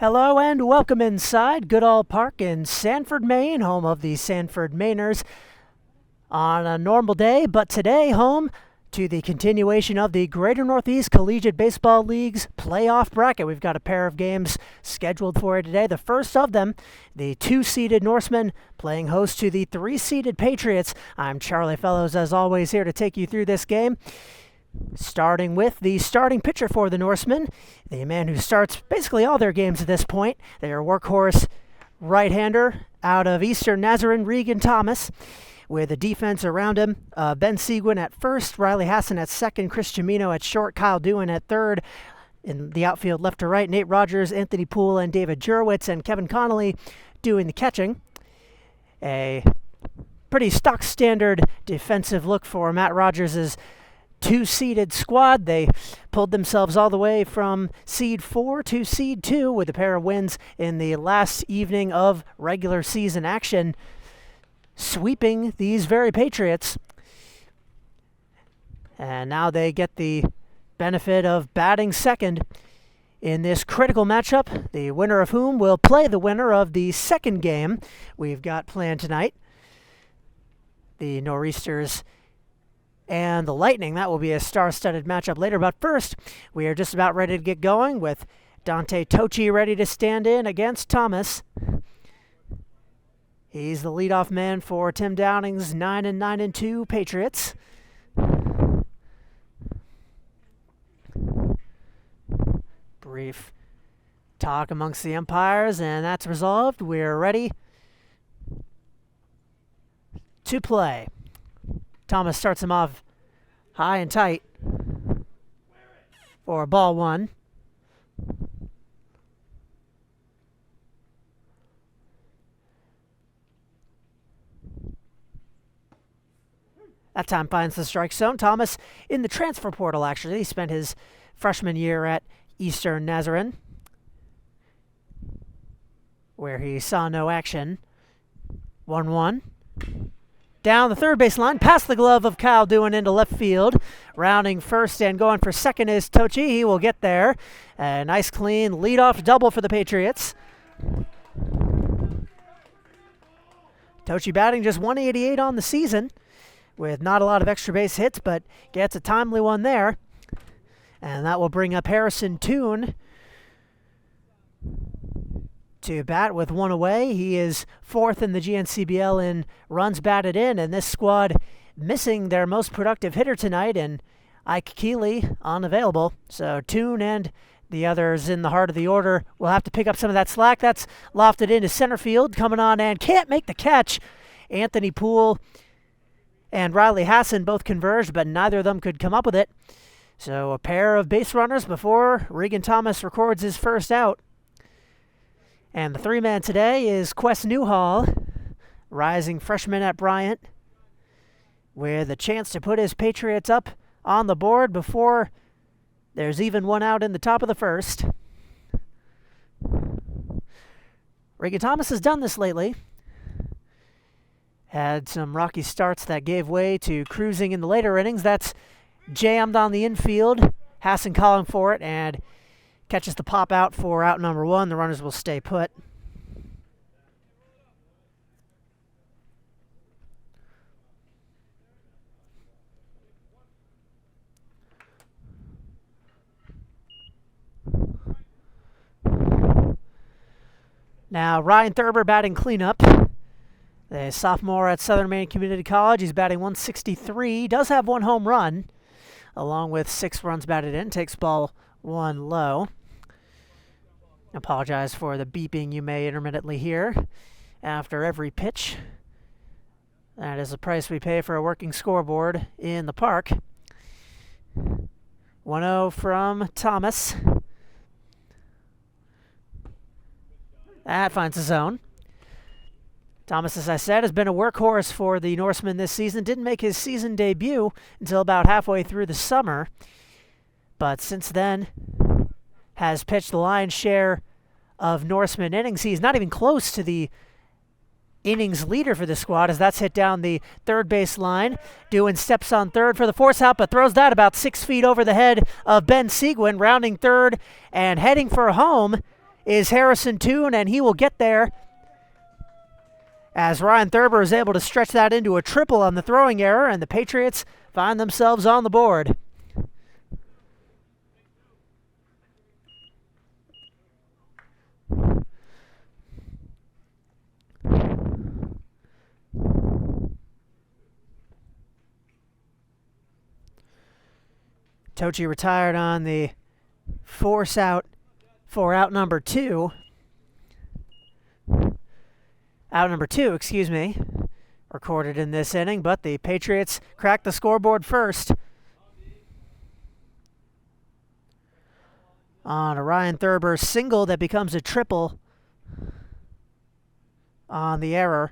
Hello and welcome inside Goodall Park in Sanford, Maine, home of the Sanford Mainers on a normal day, but today home to the continuation of the Greater Northeast Collegiate Baseball League's playoff bracket. We've got a pair of games scheduled for you today. The first of them, the 2-seeded Norsemen playing host to the 3-seeded Patriots. I'm Charlie Fellows, as always, here to take you through this game. Starting with the starting pitcher for the Norsemen, the man who starts basically all their games at this point, their workhorse right-hander out of Eastern Nazarene, Regan Thomas, with a defense around him. Ben Seguin at first, Riley Hassan at second, Chris Cimino at short, Kyle Dewin at third. In the outfield left to right, Nate Rogers, Anthony Poole, and David Jurwitz, and Kevin Connolly doing the catching. A pretty stock standard defensive look for Matt Rogers' 2-seeded squad. They pulled themselves all the way from seed 4 to seed 2 with a pair of wins in the last evening of regular season action, sweeping these very Patriots. And now they get the benefit of batting second in this critical matchup, the winner of whom will play the winner of the second game we've got planned tonight. The Nor'easters and the Lightning. That will be a star-studded matchup later. But first, we are just about ready to get going with Dante Tocci ready to stand in against Thomas. He's the leadoff man for Tim Downing's 9-9-2 Patriots. Brief talk amongst the umpires, and that's resolved. We're ready to play. Thomas starts him off high and tight for ball one. That time finds the strike zone. Thomas in the transfer portal, actually. He spent his freshman year at Eastern Nazarene, where he saw no action. 1-1. Down the third base line, past the glove of Kyle Dewin into left field. Rounding first and going for second is Tocci. He will get there. A nice clean leadoff double for the Patriots. Tocci batting just .188 on the season with not a lot of extra base hits, but gets a timely one there. And that will bring up Harrison Toone to bat with one away. He is fourth in the GNCBL in runs batted in, and this squad missing their most productive hitter tonight, and Ike Keeley unavailable. So Toone and the others in the heart of the order will have to pick up some of that slack. That's lofted into center field, coming on and can't make the catch. Anthony Poole and Riley Hassan both converged, but neither of them could come up with it. So a pair of base runners before Regan Thomas records his first out. And the three-man today is Quest Newhall, rising freshman at Bryant, with a chance to put his Patriots up on the board before there's even one out in the top of the first. Regan Thomas has done this lately. Had some rocky starts that gave way to cruising in the later innings. That's jammed on the infield. Hassan calling for it, and catches the pop out for out number one. The runners will stay put. Now Ryan Thurber batting cleanup. The sophomore at Southern Maine Community College. He's batting .163. He does have one home run, along with 6 runs batted in. Takes ball one low. Apologize for the beeping you may intermittently hear after every pitch. That is the price we pay for a working scoreboard in the park. 1-0 from Thomas. That finds the zone. Thomas, as I said, has been a workhorse for the Norsemen this season. Didn't make his season debut until about halfway through the summer, but since then has pitched the lion's share of Norsemen innings. He's not even close to the innings leader for the squad, as that's hit down the third base line. Dewin steps on third for the force out, but throws that about 6 feet over the head of Ben Seguin, rounding third and heading for home is Harrison Toon, and he will get there as Ryan Thurber is able to stretch that into a triple on the throwing error, and the Patriots find themselves on the board. Tochi retired on the four out number two. Out number two, excuse me, recorded in this inning, but the Patriots cracked the scoreboard first on a Ryan Thurber single that becomes a triple on the error.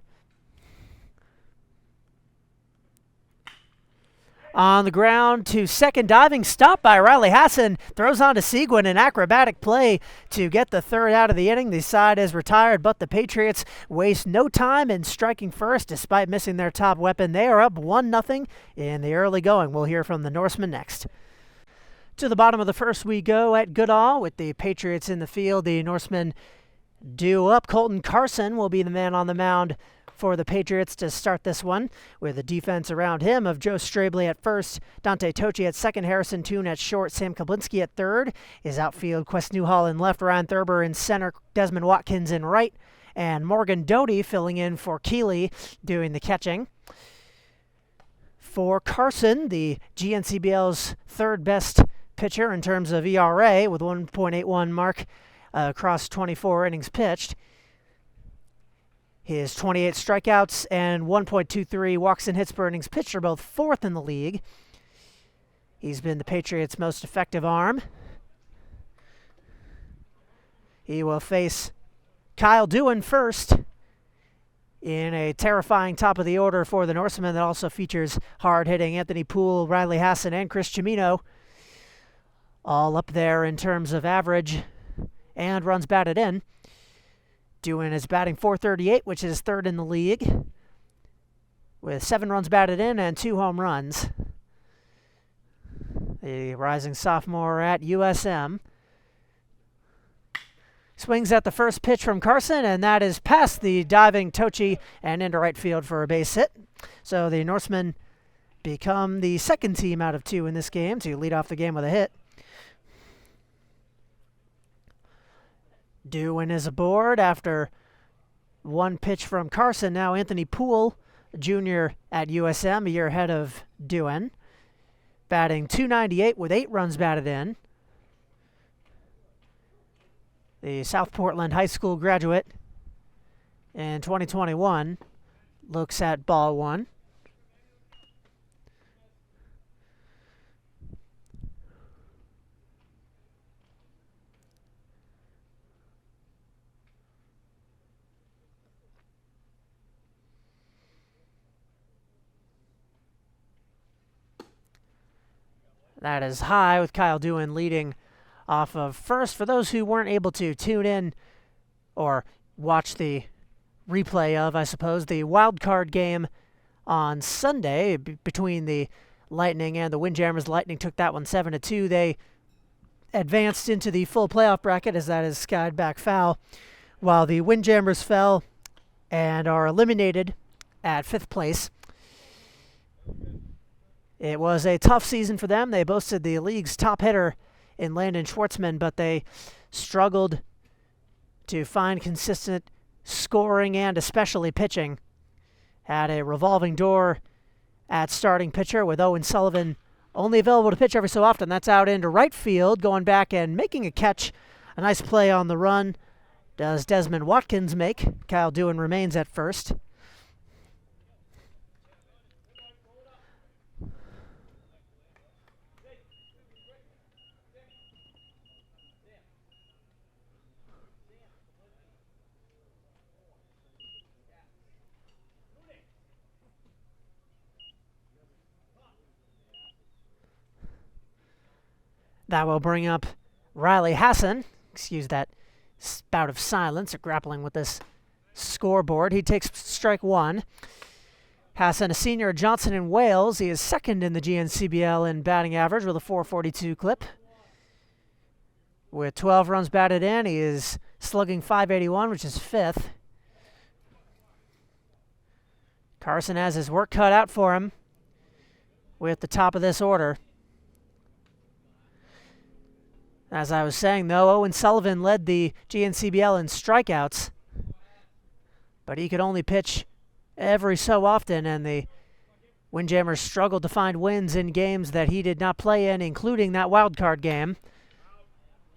On the ground to second, diving stop by Riley Hassan. Throws on to Seguin, an acrobatic play to get the third out of the inning. The side is retired, but the Patriots waste no time in striking first despite missing their top weapon. They are up 1-0 in the early going. We'll hear from the Norsemen next. To the bottom of the first we go at Goodall with the Patriots in the field. The Norsemen due up. Colton Carson will be the man on the mound for the Patriots to start this one, with the defense around him of Joe Strabley at first, Dante Tochi at second, Harrison Toon at short, Sam Kablinski at third. His outfield, Quest Newhall in left, Ryan Thurber in center, Desmond Watkins in right, and Morgan Doty filling in for Keeley doing the catching. For Carson, the GNCBL's third best pitcher in terms of ERA with 1.81 mark across 24 innings pitched. His 28 strikeouts and 1.23 walks and hits per innings pitched are both fourth in the league. He's been the Patriots' most effective arm. He will face Kyle Doohan first in a terrifying top of the order for the Norsemen that also features hard-hitting Anthony Poole, Riley Hassan, and Chris Cimino, all up there in terms of average and runs batted in. Doohan is batting .438, which is third in the league, with 7 runs batted in and 2 home runs. The rising sophomore at USM swings at the first pitch from Carson, and that is past the diving Tochi and into right field for a base hit. So the Norsemen become the second team out of 2 in this game to lead off the game with a hit. Doohan is aboard after one pitch from Carson. Now Anthony Poole, junior at USM, a year ahead of Doohan, batting .298 with 8 runs batted in. The South Portland High School graduate in 2021 looks at ball one. That is high with Kyle Doohan leading off of first. For those who weren't able to tune in or watch the replay of, I suppose, the wild card game on Sunday between the Lightning and the Windjammers. Lightning took that one 7-2. They advanced into the full playoff bracket as that is skied back foul, while the Windjammers fell and are eliminated at 5th place. It was a tough season for them. They boasted the league's top hitter in Landon Schwartzman, but they struggled to find consistent scoring and especially pitching. Had a revolving door at starting pitcher with Owen Sullivan only available to pitch every so often. That's out into right field, going back and making a catch. A nice play on the run does Desmond Watkins make. Kyle Doohan remains at first. That will bring up Riley Hassan. Excuse that spout of silence or grappling with this scoreboard. He takes strike one. Hassan, a senior at Johnson in Wales. He is second in the GNCBL in batting average with a .442 clip. With 12 runs batted in, he is slugging .581, which is 5th. Carson has his work cut out for him with the top of this order. As I was saying, though, Owen Sullivan led the GNCBL in strikeouts, but he could only pitch every so often, and the Windjammers struggled to find wins in games that he did not play in, including that wild card game.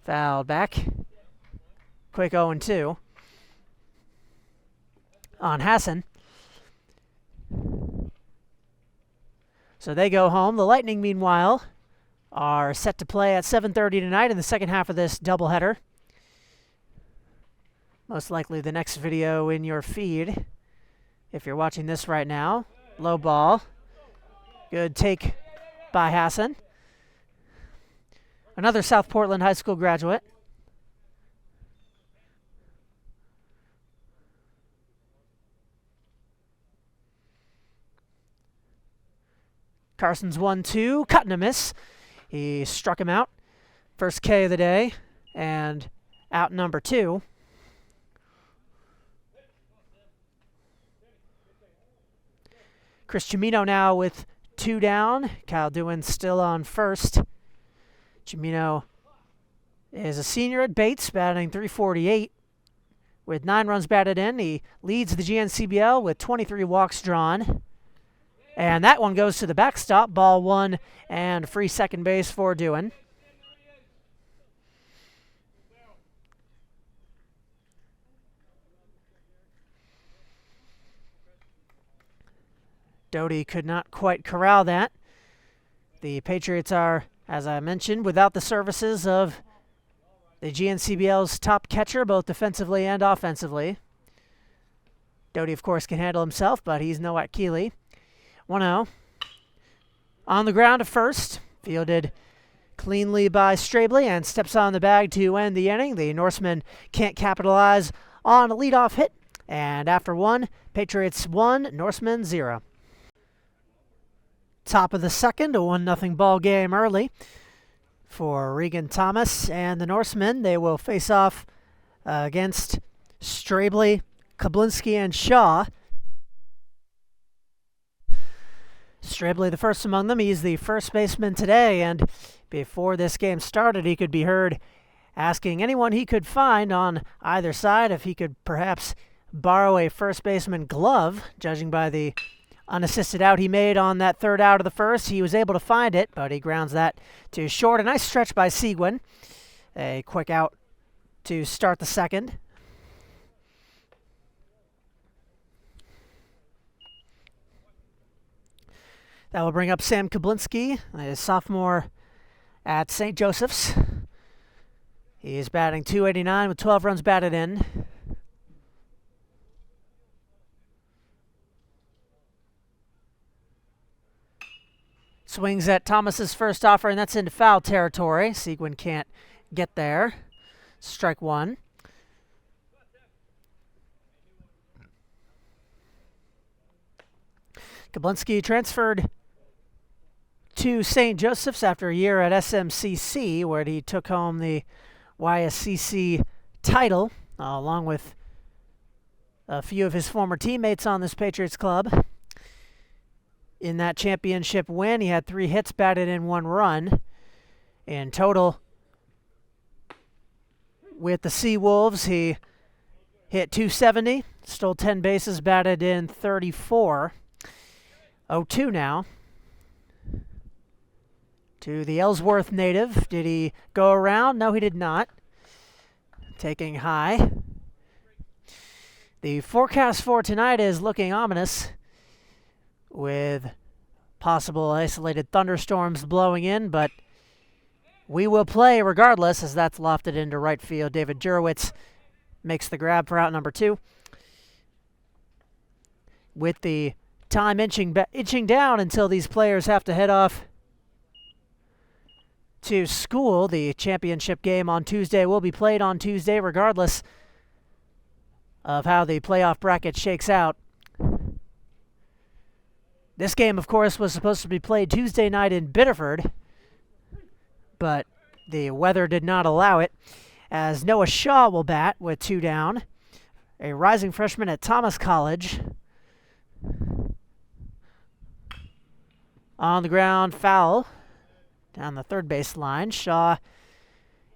Fouled back. Quick 0-2 on Hassan. So they go home. The Lightning, meanwhile, are set to play at 7:30 tonight in the second half of this doubleheader. Most likely the next video in your feed, if you're watching this right now. Low ball. Good take by Hassan. Another South Portland High School graduate. Carson's 1-2, cutting a miss. He struck him out. First K of the day, and out number 2. Chris Cimino now with 2 down. Kyle Dewin still on first. Cimino is a senior at Bates, batting .348. With 9 runs batted in, he leads the GNCBL with 23 walks drawn. And that one goes to the backstop. Ball 1 and free second base for Dewin. Doty could not quite corral that. The Patriots are, as I mentioned, without the services of the GNCBL's top catcher, both defensively and offensively. Doty, of course, can handle himself, but he's no at Keeley. 1-0. On the ground at first. Fielded cleanly by Strabley and steps on the bag to end the inning. The Norsemen can't capitalize on a leadoff hit. And after 1, Patriots 1, Norsemen 0. Top of the second, a 1-0 ball game early for Regan Thomas and the Norsemen. They will face off against Strabley, Kablinski, and Shaw. Strabley, the first among them. He's the first baseman today, and before this game started, he could be heard asking anyone he could find on either side if he could perhaps borrow a first baseman glove. Judging by the unassisted out he made on that third out of the first, he was able to find it, but he grounds that to short. A nice stretch by Seguin. A quick out to start the second. That will bring up Sam Kablinski, a sophomore at St. Joseph's. He is batting .289 with 12 runs batted in. Swings at Thomas's first offer, and that's into foul territory. Seguin can't get there. Strike 1. Kablinski transferred to St. Joseph's after a year at SMCC, where he took home the YSCC title, along with a few of his former teammates on this Patriots club. In that championship win, he had 3 hits, batted in 1 run. In total, with the Seawolves, he hit .270, stole 10 bases, batted in 34. 0-2 now. To the Ellsworth native. Did he go around? No, he did not. Taking high. The forecast for tonight is looking ominous, with possible isolated thunderstorms blowing in, but we will play regardless, as that's lofted into right field. David Jurowitz makes the grab for out number 2. With the time inching down until these players have to head off to school. The championship game on Tuesday will be played on Tuesday regardless of how the playoff bracket shakes out. This game, of course, was supposed to be played Tuesday night in Biddeford, but the weather did not allow it. as Noah Shaw will bat with 2 down. A rising freshman at Thomas College. On the ground, foul down the third base line. Shaw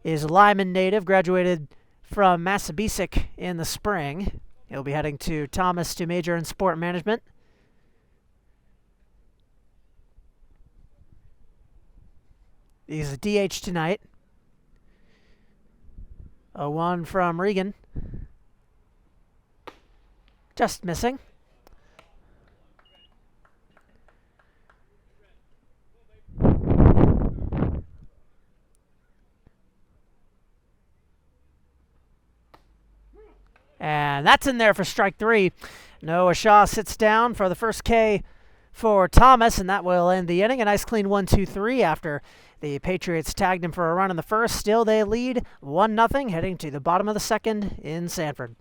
is a Lyman native, graduated from Massabesic in the spring. He'll be heading to Thomas to major in sport management. He's a DH tonight. 0-1 from Regan. Just missing. And that's in there for strike 3. Noah Shaw sits down for the first K for Thomas, and that will end the inning. A nice clean 1-2-3 after the Patriots tagged him for a run in the first. Still, they lead 1-0, heading to the bottom of the second in Sanford.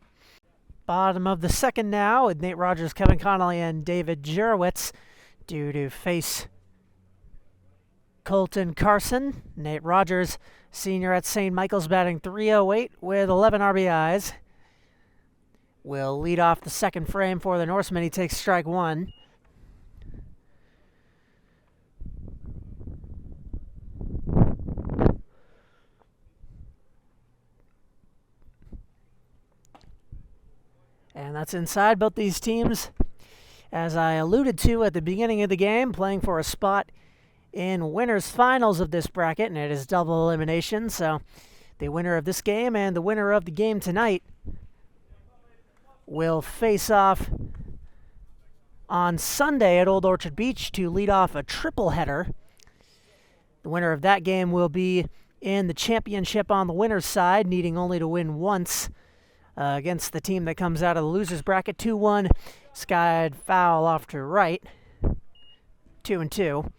Bottom of the second now with Nate Rogers, Kevin Connolly, and David Jurowitz due to face Colton Carson. Nate Rogers, senior at St. Michael's, batting .308 with 11 RBIs. Will lead off the second frame for the Norsemen. He takes strike 1. And that's inside. Both these teams, as I alluded to at the beginning of the game, playing for a spot in winners' finals of this bracket, and it is double elimination. So the winner of this game and the winner of the game tonight will face off on Sunday at Old Orchard Beach to lead off a triple header. The winner of that game will be in the championship on the winner's side, needing only to win once against the team that comes out of the loser's bracket. 2-1, skied foul off to right. 2-2.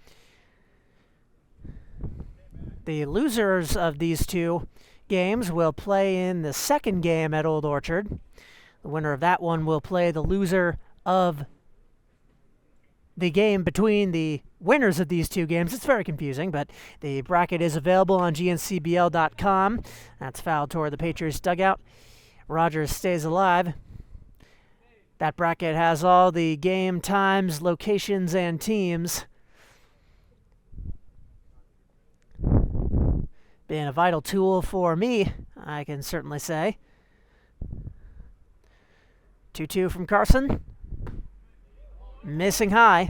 The losers of these two games will play in the second game at Old Orchard. The winner of that one will play the loser of the game between the winners of these two games. It's very confusing, but the bracket is available on GNCBL.com. That's foul toward the Patriots dugout. Rogers stays alive. That bracket has all the game times, locations, and teams. Being a vital tool for me, I can certainly say. 2-2 from Carson. Missing high.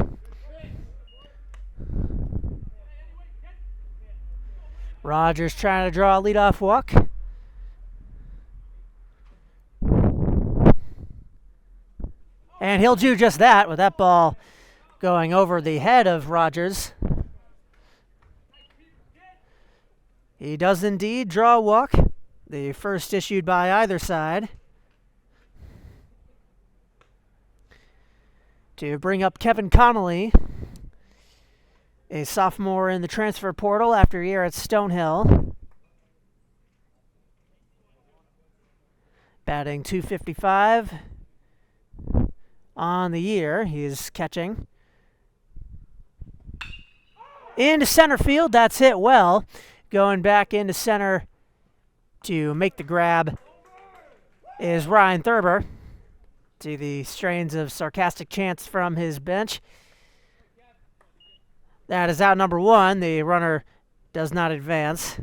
Rogers trying to draw a leadoff walk. And he'll do just that with that ball going over the head of Rogers. He does indeed draw a walk, the first issued by either side. To bring up Kevin Connolly, a sophomore in the transfer portal after a year at Stonehill. Batting .255 on the year. He's catching. Into center field, that's hit well. Going back into center to make the grab is Ryan Thurber, to the strains of sarcastic chants from his bench. That is out number 1. The runner does not advance.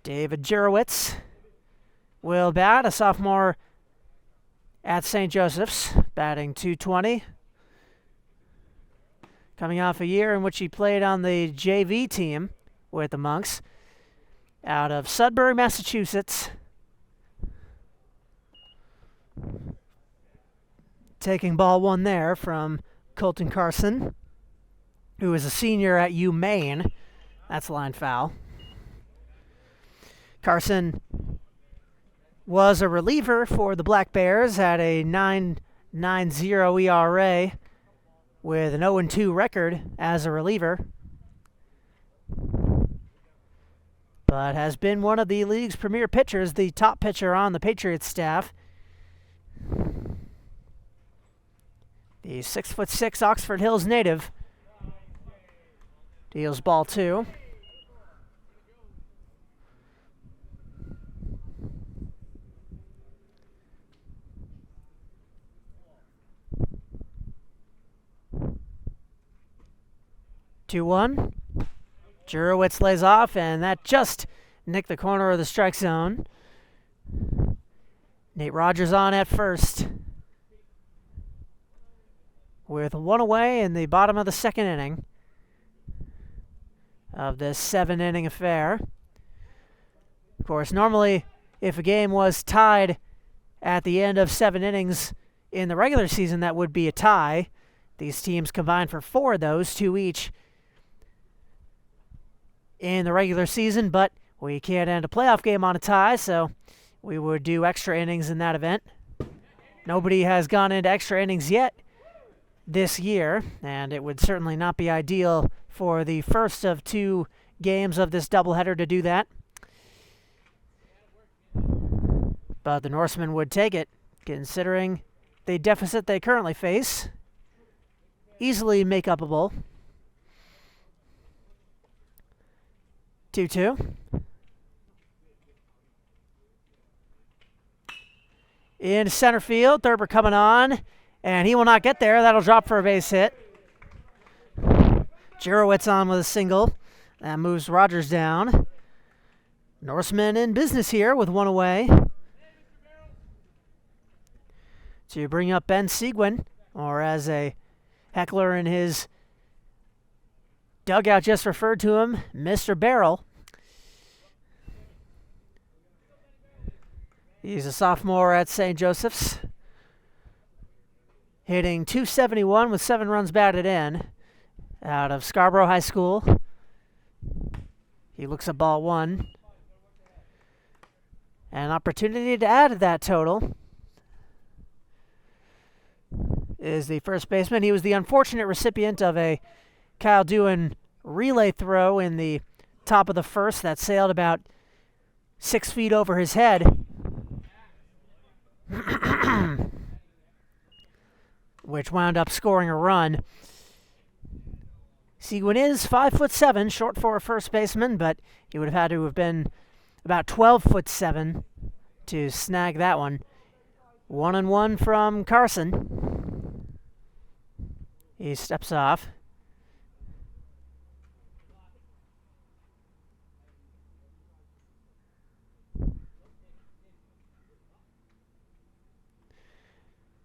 David Jurowitz will bat, a sophomore at St. Joseph's, batting .220. Coming off a year in which he played on the JV team with the Monks out of Sudbury, Massachusetts. Taking ball 1 there from Colton Carson, who is a senior at UMaine. That's line foul. Carson was a reliever for the Black Bears, had a 9.90 ERA with an 0-2 record as a reliever, but has been one of the league's premier pitchers, the top pitcher on the Patriots staff. The 6'6" Oxford Hills native deals ball 2. 2-1. Jurowitz lays off, and that just nicked the corner of the strike zone. Nate Rogers on at first, with one away in the bottom of the second inning of this 7-inning affair. Of course, normally if a game was tied at the end of 7 innings in the regular season, that would be a tie. These teams combined for 4 of those, 2 each in the regular season, but we can't end a playoff game on a tie, so we would do extra innings in that event. Nobody has gone into extra innings yet this year, and it would certainly not be ideal for the first of 2 games of this doubleheader to do that. But the Norsemen would take it, considering the deficit they currently face. Easily make-upable. 2-2. In center field, Thurber coming on, and he will not get there. That'll drop for a base hit. Jurowitz on with a single. That moves Rogers down. Norsemen in business here with 1 away. To bring up Ben Seguin, or as a heckler in his dugout just referred to him, Mr. Barrel. He's a sophomore at St. Joseph's, hitting .271 with 7 runs batted in out of Scarborough High School. He looks at ball 1. An opportunity to add to that total is the first baseman. He was the unfortunate recipient of a Kyle Doohan relay throw in the top of the first that sailed about 6 feet over his head, which wound up scoring a run. Seguin is 5'7", short for a first baseman, but he would have had to have been about 12'7" to snag that one. 1-1 from Carson. He steps off.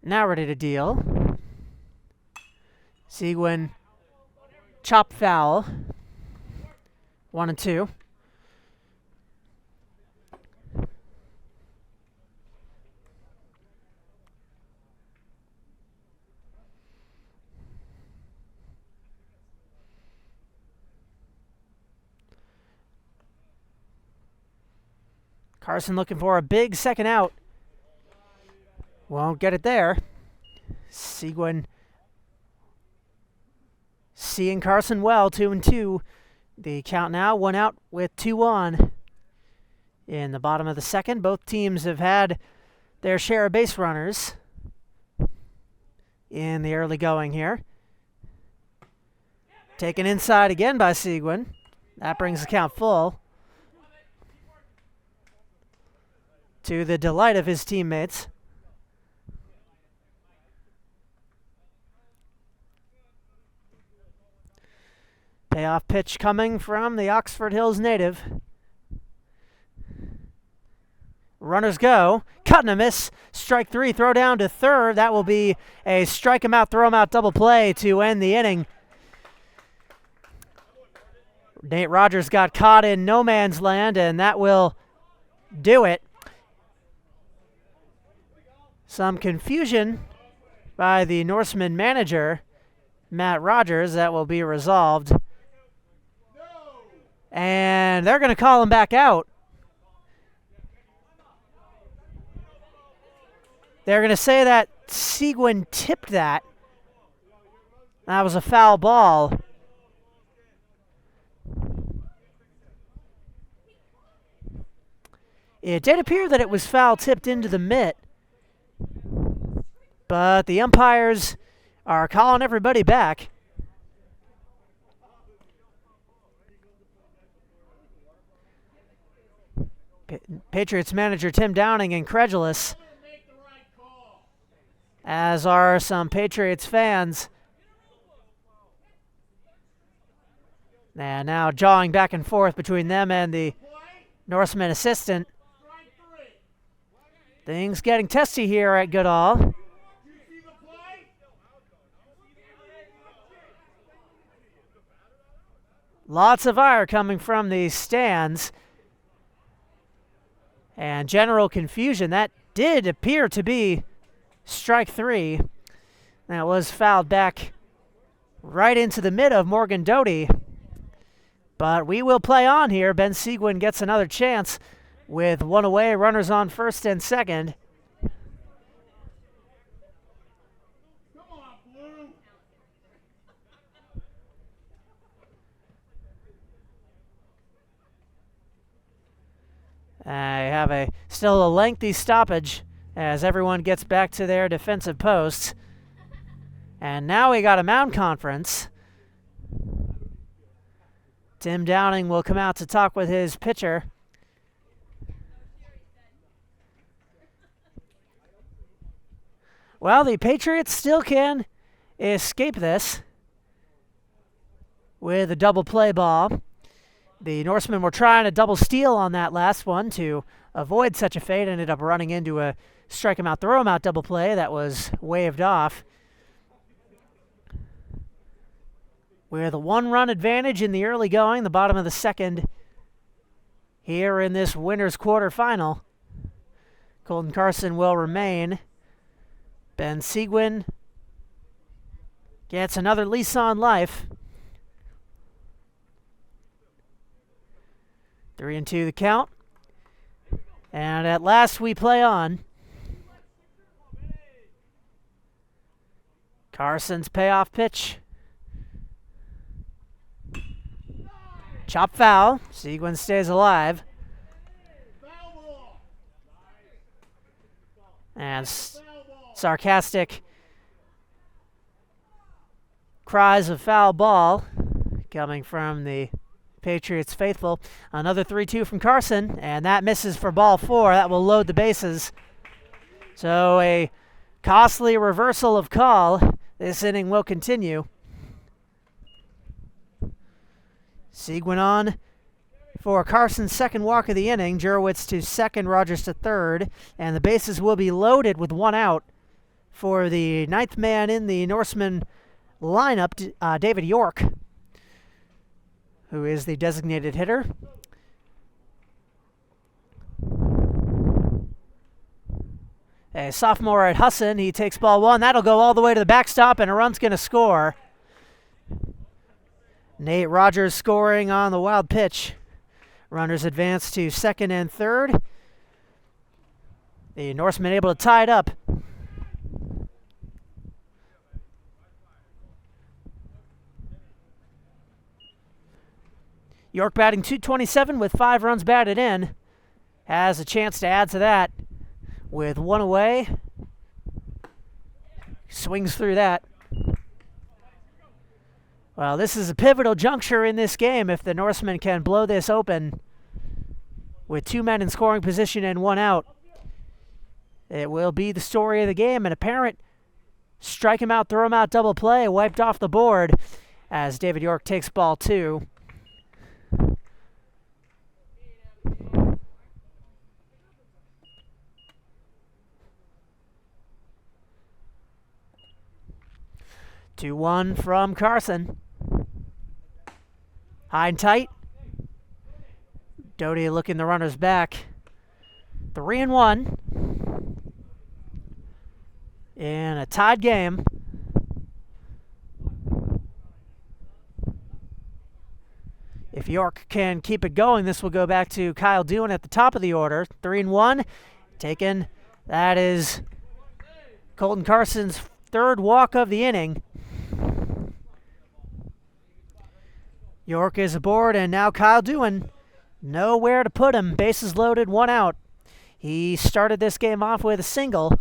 Now ready to deal. Seguin, chop foul. 1-2. Carson looking for a big second out. Won't get it there. Seguin seeing Carson well, 2-2. The count now, 1 out with 2 on. In the bottom of the second, both teams have had their share of base runners in the early going here. Taken inside again by Seguin. That brings the count full, to the delight of his teammates. Payoff pitch coming from the Oxford Hills native. Runners go. Cut and a miss. Strike 3. Throw down to third. That will be a strike him out, throw him out double play to end the inning. Nate Rogers got caught in no man's land, and that will do it. Some confusion by the Norseman manager, Matt Rogers. That will be resolved. And they're going to call him back out. They're going to say that Seguin tipped that. That was a foul ball. It did appear that it was foul tipped into the mitt, but the umpires are calling everybody back. Patriots manager Tim Downing incredulous, as are some Patriots fans. And now jawing back and forth between them and the Norseman assistant. Things getting testy here at Goodall. Lots of ire coming from the stands. And general confusion. That did appear to be strike 3. That was fouled back right into the mid of Morgan Doty. But we will play on here. Ben Seguin gets another chance with one away, runners on first and second. I have still a lengthy stoppage as everyone gets back to their defensive posts. And now we got a mound conference. Tim Downing will come out to talk with his pitcher. Well, the Patriots still can escape this with a double play ball. The Norsemen were trying a double steal on that last one to avoid such a fate. Ended up running into a strike him out, throw him out double play that was waved off. With a 1-run advantage in the early going, the bottom of the second here in this winner's quarterfinal. Colton Carson will remain. Ben Seguin gets another lease on life. 3-2 the count. And at last we play on. Carson's payoff pitch. Chop foul. Seguin stays alive. And sarcastic cries of foul ball coming from the Patriots faithful. Another 3-2 from Carson, and that misses for ball 4. That will load the bases. So a costly reversal of call. This inning will continue. Seguin on for Carson's second walk of the inning. Jurowitz to second, Rogers to third. And the bases will be loaded with 1 out for the 9th man in the Norseman lineup, David York, who is the designated hitter. A sophomore at Husson. He takes ball 1. That'll go all the way to the backstop, and a run's going to score. Nate Rogers scoring on the wild pitch. Runners advance to second and third. The Norsemen able to tie it up. York batting .227 with 5 runs batted in. Has a chance to add to that with 1 away. Swings through that. Well, this is a pivotal juncture in this game if the Norsemen can blow this open with 2 men in scoring position and 1 out. It will be the story of the game. An apparent strike him out, throw him out double play wiped off the board as David York takes ball 2. Two one from Carson. High and tight. Doty looking the runners back. 3-1 in a tied game. If York can keep it going, this will go back to Kyle Dewan at the top of the order. 3-1 taken. That is Colton Carson's 3rd walk of the inning. York is aboard, and now Kyle Dewan, nowhere to put him. Bases loaded, 1 out. He started this game off with a single,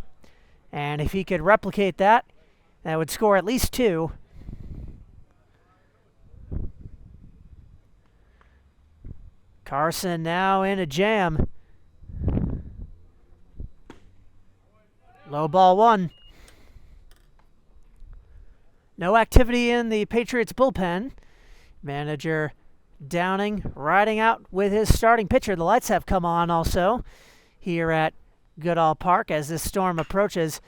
and if he could replicate that, that would score at least 2. Carson now in a jam. Low ball 1. No activity in the Patriots bullpen. Manager Downing riding out with his starting pitcher. The lights have come on also here at Goodall Park as this storm approaches.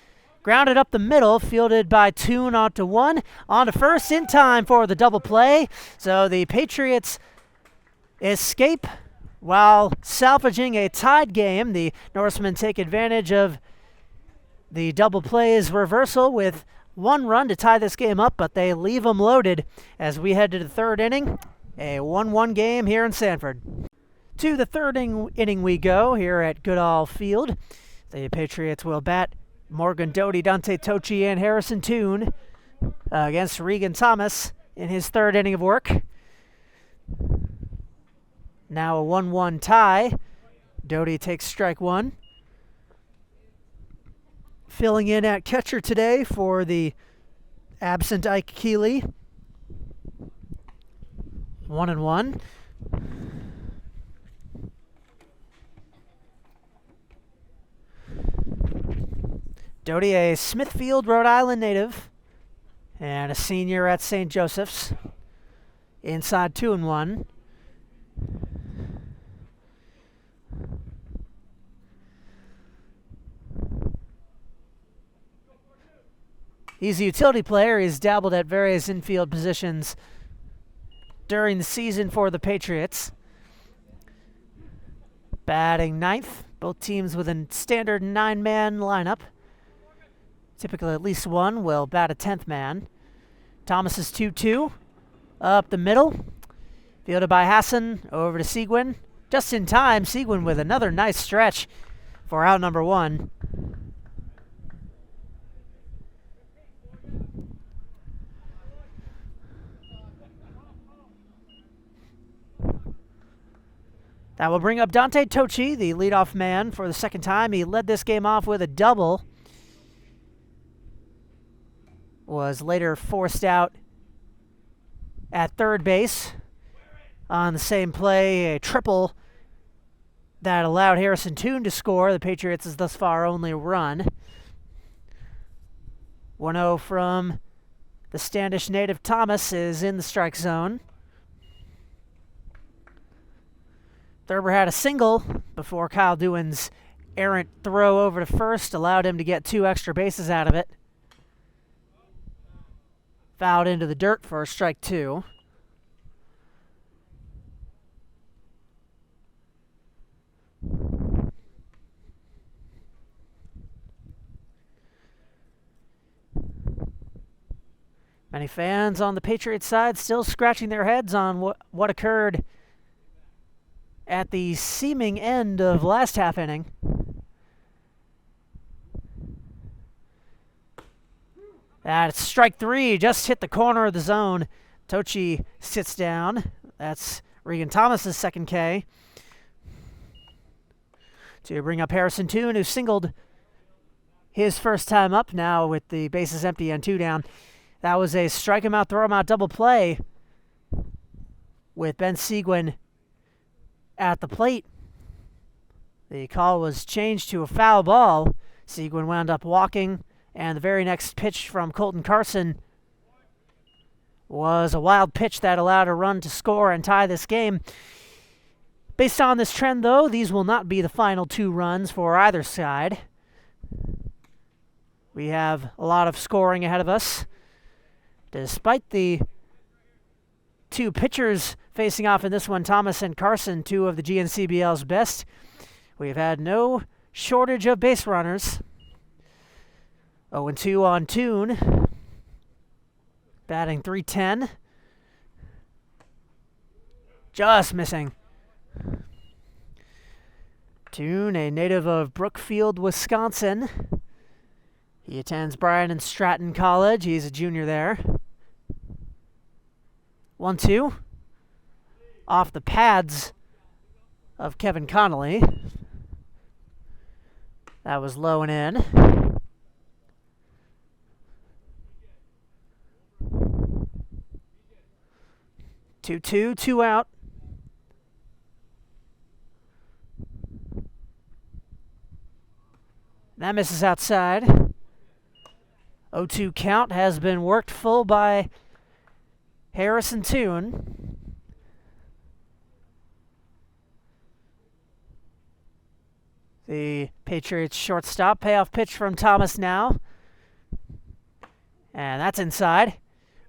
Grounded up the middle, fielded by Toon onto one. On to first in time for the double play. So the Patriots escape while salvaging a tied game. The Norsemen take advantage of the double play's reversal with 1 run to tie this game up, but they leave them loaded as we head to the 3rd inning. A 1-1 game here in Sanford. To the 3rd inning we go here at Goodall Field. The Patriots will bat Morgan Doty, Dante Tochi, and Harrison Toon against Regan Thomas in his 3rd inning of work. Now a 1-1 tie. Doty takes strike 1. Filling in at catcher today for the absent Ike Keeley. 1-1. Doty, a Smithfield, Rhode Island native, and a senior at St. Joseph's. Inside 2-1. He's a utility player. He's dabbled at various infield positions during the season for the Patriots. Batting 9th. Both teams with a standard 9-man lineup. Typically at least one will bat a 10th man. Thomas is 2-2. Up the middle. Fielded by Hassan. Over to Seguin. Just in time, Seguin with another nice stretch for out number 1. That will bring up Dante Tochi, the leadoff man, for the 2nd time. He led this game off with a double. Was later forced out at 3rd base on the same play, a triple that allowed Harrison Toon to score. The Patriots' thus far only run. 1-0 from the Standish native. Thomas is in the strike zone. Thurber had a single before Kyle Dewan's errant throw over to first allowed him to get 2 extra bases out of it. Fouled into the dirt for strike 2. Many fans on the Patriots side still scratching their heads on what occurred at the seeming end of last half inning. That's strike 3, just hit the corner of the zone. Tochi sits down. That's Regan Thomas's 2nd K. To bring up Harrison Toon, who singled his first time up now with the bases empty and 2 down. That was a strike him out, throw him out double play with Ben Seguin at the plate. The call was changed to a foul ball. Seguin wound up walking, and the very next pitch from Colton Carson was a wild pitch that allowed a run to score and tie this game. Based on this trend, though, these will not be the final 2 runs for either side. We have a lot of scoring ahead of us. Despite the 2 pitchers facing off in this one, Thomas and Carson, 2 of the GNCBL's best, we've had no shortage of base runners. 0-2 on Toon. Batting .310. Just missing. Toon, a native of Brookfield, Wisconsin. He attends Bryan and Stratton College. He's a junior there. 1-2. Off the pads of Kevin Connolly. That was low and in. 2-2, 2 out. That misses outside. 0-2 count has been worked full by Harrison Toon. The Patriots shortstop. Payoff pitch from Thomas now. And that's inside.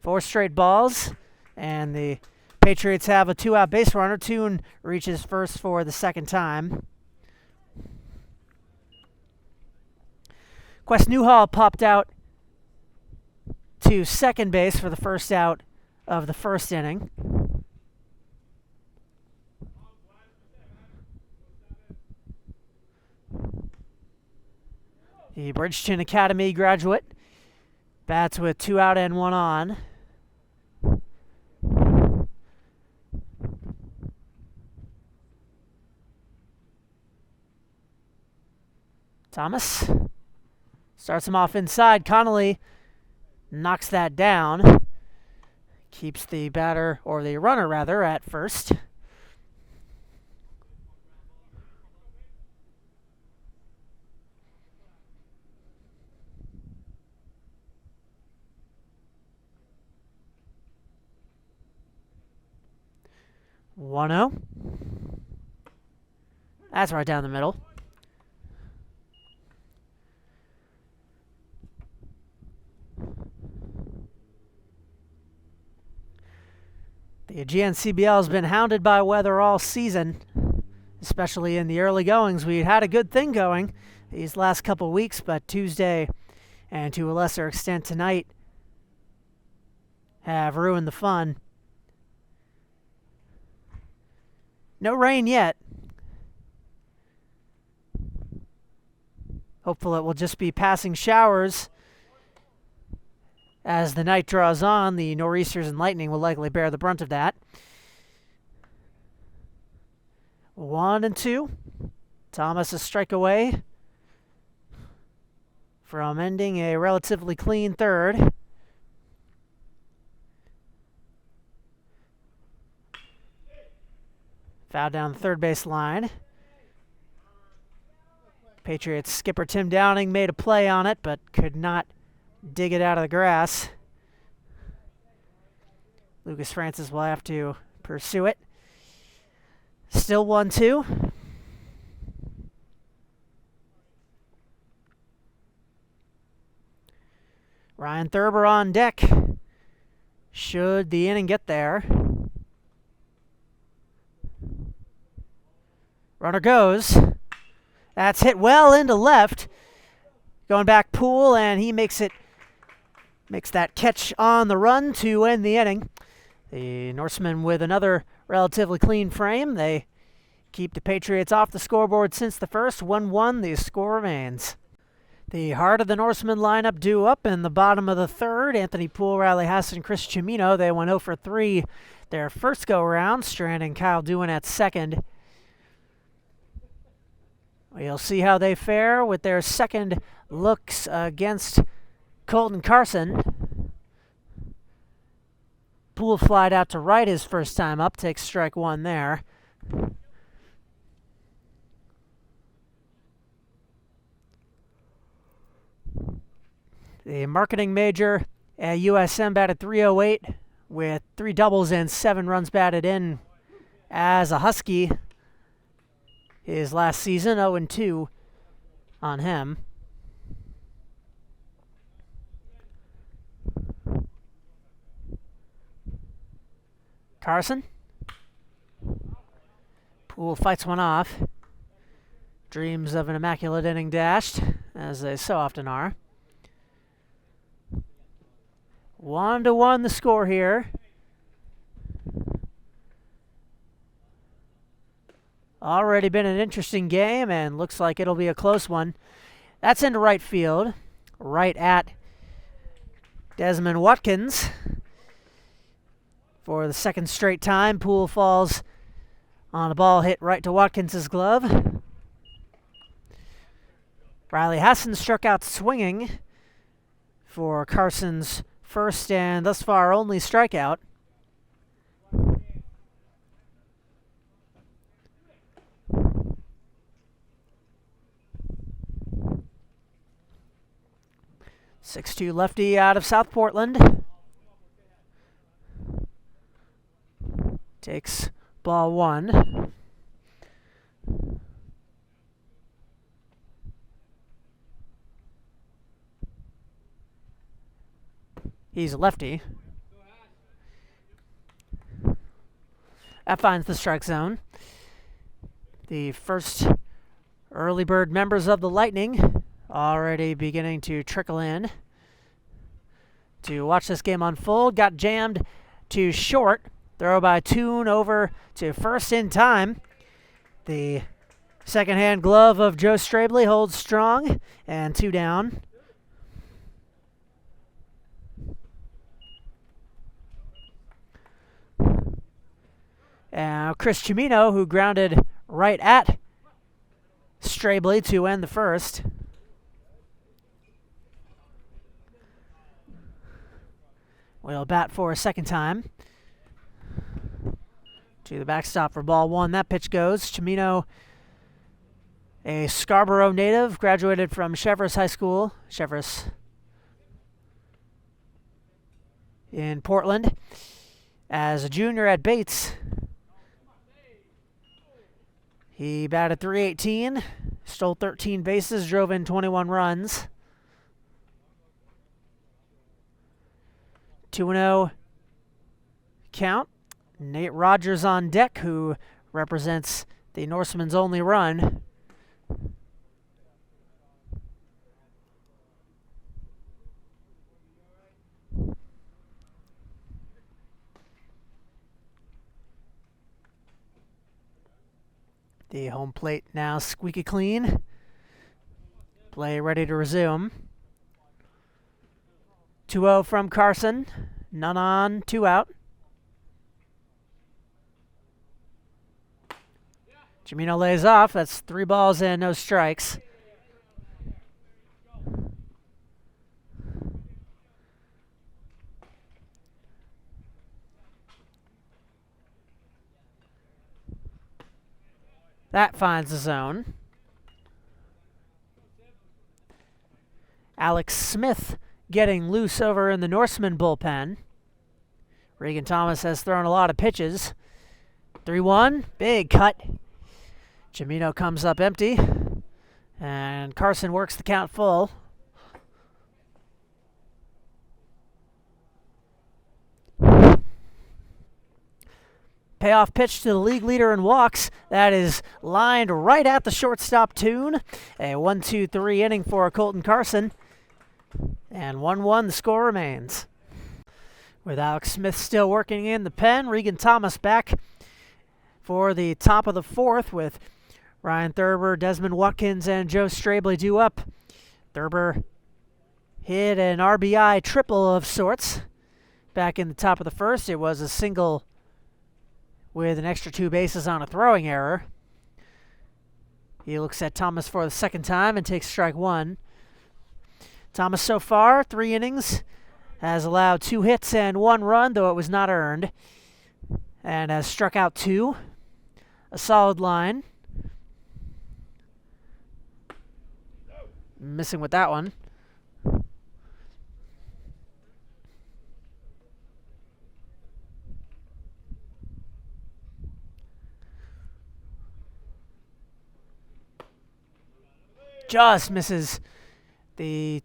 4 straight balls. And the Patriots have a 2-out base runner. Toon reaches first for the second time. Quest Newhall popped out to second base for the first out of the first inning. The Bridgeton Academy graduate bats with 2 out and 1 on. Thomas starts him off inside. Connolly knocks that down. Keeps the batter, or the runner rather, at first. One 0. That's right down the middle. The GNCBL has been hounded by weather all season, especially in the early goings. We had a good thing going these last couple weeks, but Tuesday and to a lesser extent tonight have ruined the fun. No rain yet. Hopefully it will just be passing showers. As the night draws on, the nor'easters and lightning will likely bear the brunt of that. 1-2. Thomas a strike away from ending a relatively clean third. Foul down the third base line. Patriots skipper Tim Downing made a play on it, but could not dig it out of the grass. Lucas Francis will have to pursue it. Still 1-2. Ryan Thurber on deck. Should the inning get there. Runner goes. That's hit well into left. Going back Poole, and he makes that catch on the run to end the inning. The Norsemen with another relatively clean frame. They keep the Patriots off the scoreboard since the first. 1-1, the score remains. The heart of the Norsemen lineup due up in the bottom of the third. Anthony Poole, Riley Hassan, Chris Cimino. They went 0 for 3 their first go-around, stranding Kyle Doohan at second. We'll see how they fare with their second looks against Colton Carson. Poole flied out to right his first time up, takes strike 1 there. The marketing major at USM batted .308 with 3 doubles and 7 runs batted in as a Husky. His last season, 0-2 on him. Carson. Poole fights one off. Dreams of an immaculate inning dashed, as they so often are. 1-1 the score here. Already been an interesting game, and looks like it'll be a close one. That's into right field, right at Desmond Watkins. For the second straight time, Poole falls on a ball hit right to Watkins' glove. Riley Hassan struck out swinging for Carson's first and thus far only strikeout. .62 lefty out of South Portland. Takes ball 1. He's a lefty. That finds the strike zone. The first early bird members of the Lightning already beginning to trickle in to watch this game unfold. Got jammed to short. Throw by Toon over to first in time. The second-hand glove of Joe Strabley holds strong, and 2 down. And Chris Cimino, who grounded right at Strabley to end the first. Will bat for a second time. To the backstop for ball 1. That pitch goes. Cimino, a Scarborough native, graduated from Cheverus High School. Cheverus in Portland. As a junior at Bates, he batted .318, stole 13 bases, drove in 21 runs. 2-0 count. Nate Rogers on deck, who represents the Norsemen's only run. The home plate now squeaky clean. Play ready to resume. 2-0 from Carson. None on, 2 out. Cimino lays off. That's 3 balls and no strikes. That finds the zone. Alex Smith getting loose over in the Norsemen bullpen. Regan Thomas has thrown a lot of pitches. 3-1, big cut. Cimino comes up empty, and Carson works the count full. Payoff pitch to the league leader in walks. That is lined right at the shortstop Toon. A 1-2-3 inning for Colton Carson. And 1-1 the score remains. With Alex Smith still working in the pen, Regan Thomas back for the top of the 4th with Ryan Thurber, Desmond Watkins, and Joe Strabley due up. Thurber hit an RBI triple of sorts back in the top of the 1st. It was a single with an extra 2 bases on a throwing error. He looks at Thomas for the second time and takes strike 1. Thomas so far, 3 innings, has allowed 2 hits and 1 run, though it was not earned, and has struck out 2. A solid line. Missing with that one. Just misses the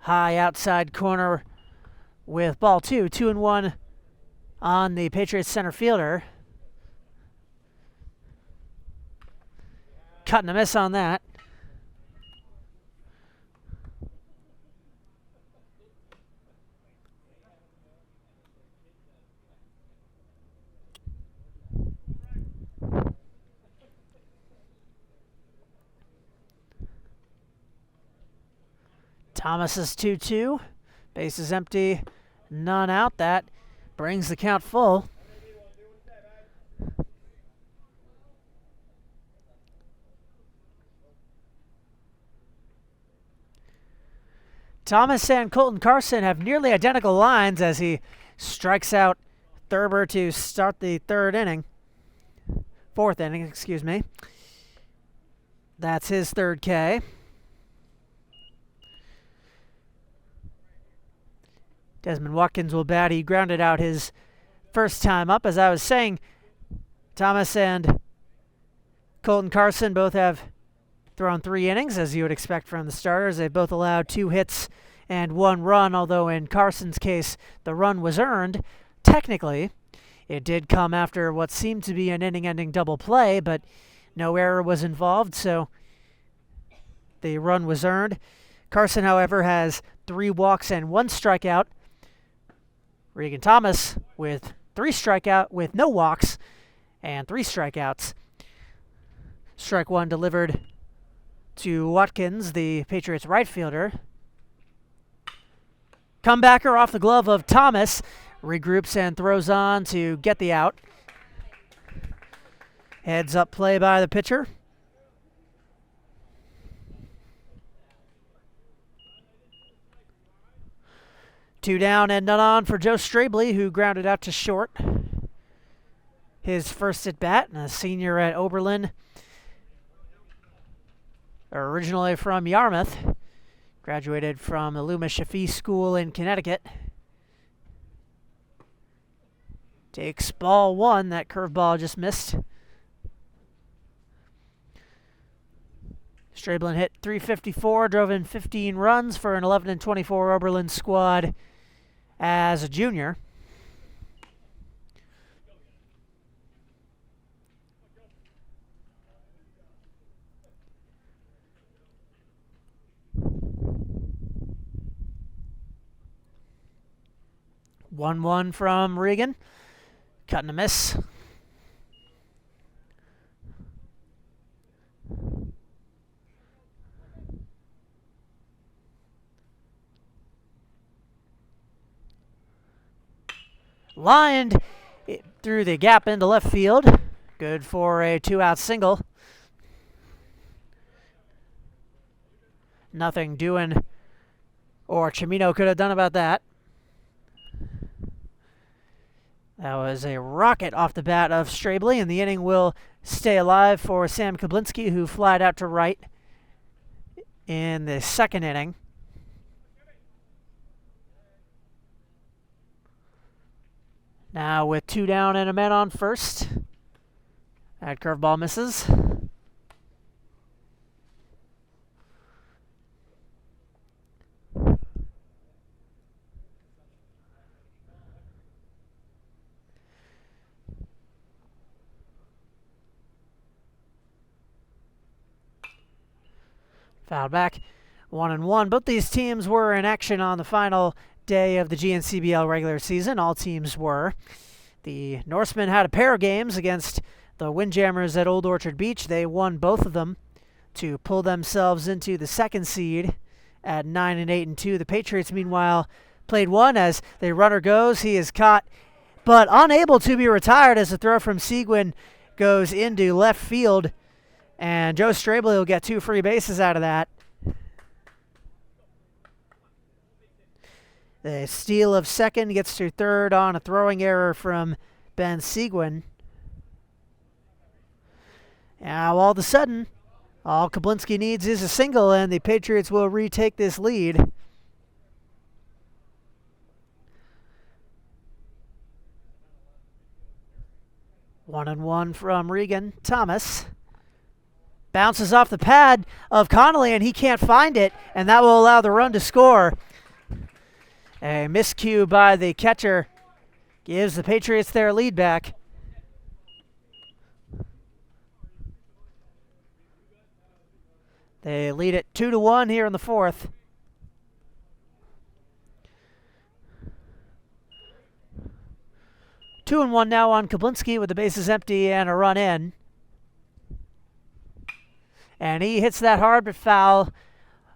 high outside corner with ball 2. 2-1 on the Patriots center fielder. Cut and a miss on that. Thomas is 2-2. Base is empty. None out. That brings the count full. Thomas and Colton Carson have nearly identical lines as he strikes out Thurber to start the 4th inning, excuse me. That's his 3rd K. Desmond Watkins will bat. He grounded out his first time up. As I was saying, Thomas and Colton Carson both have thrown 3 innings, as you would expect from the starters. They've both allowed 2 hits and 1 run, although in Carson's case the run was earned. Technically, it did come after what seemed to be an inning-ending double play, but no error was involved, so the run was earned. Carson, however, has 3 walks and 1 strikeout. Regan Thomas with 3 strikeout with no walks and 3 strikeouts. Strike 1 delivered to Watkins, the Patriots right fielder. Comebacker off the glove of Thomas. Regroups and throws on to get the out. Heads up play by the pitcher. Two down and none on for Joe Strabley, who grounded out to short. His first at bat, a senior at Oberlin. Originally from Yarmouth. Graduated from the Loomis Shafee School in Connecticut. Takes ball 1. That curveball just missed. Strablin hit .354, drove in 15 runs for an 11-24 Oberlin squad as a junior. One from Regan. Cut and a miss. Lined through the gap into left field. Good for a 2-out single. Nothing doing, or Chimino could have done about that. That was a rocket off the bat of Strabley, and the inning will stay alive for Sam Kablinski, who flied out to right in the second inning. Now with 2 down and a man on first. That curveball misses. Fouled back, 1-1. Both these teams were in action on the final day of the GNCBL regular season. All teams were. The Norsemen had a pair of games against the Windjammers at Old Orchard Beach. They won both of them to pull themselves into the second seed at 9-8-2. The Patriots, meanwhile, played one as the runner goes. He is caught, but unable to be retired as the throw from Seguin goes into left field. And Joe Strabley will get 2 free bases out of that. The steal of second gets to third on a throwing error from Ben Seguin. Now, all of a sudden, all Kablinski needs is a single, and the Patriots will retake this lead. One and one from Regan. Thomas bounces off the pad of Connolly, and he can't find it, and that will allow the run to score. A miscue by the catcher gives the Patriots their lead back. They lead it 2-1 here in the fourth. Two and one now on Kablinski with the bases empty and a run in. And he hits that hard but foul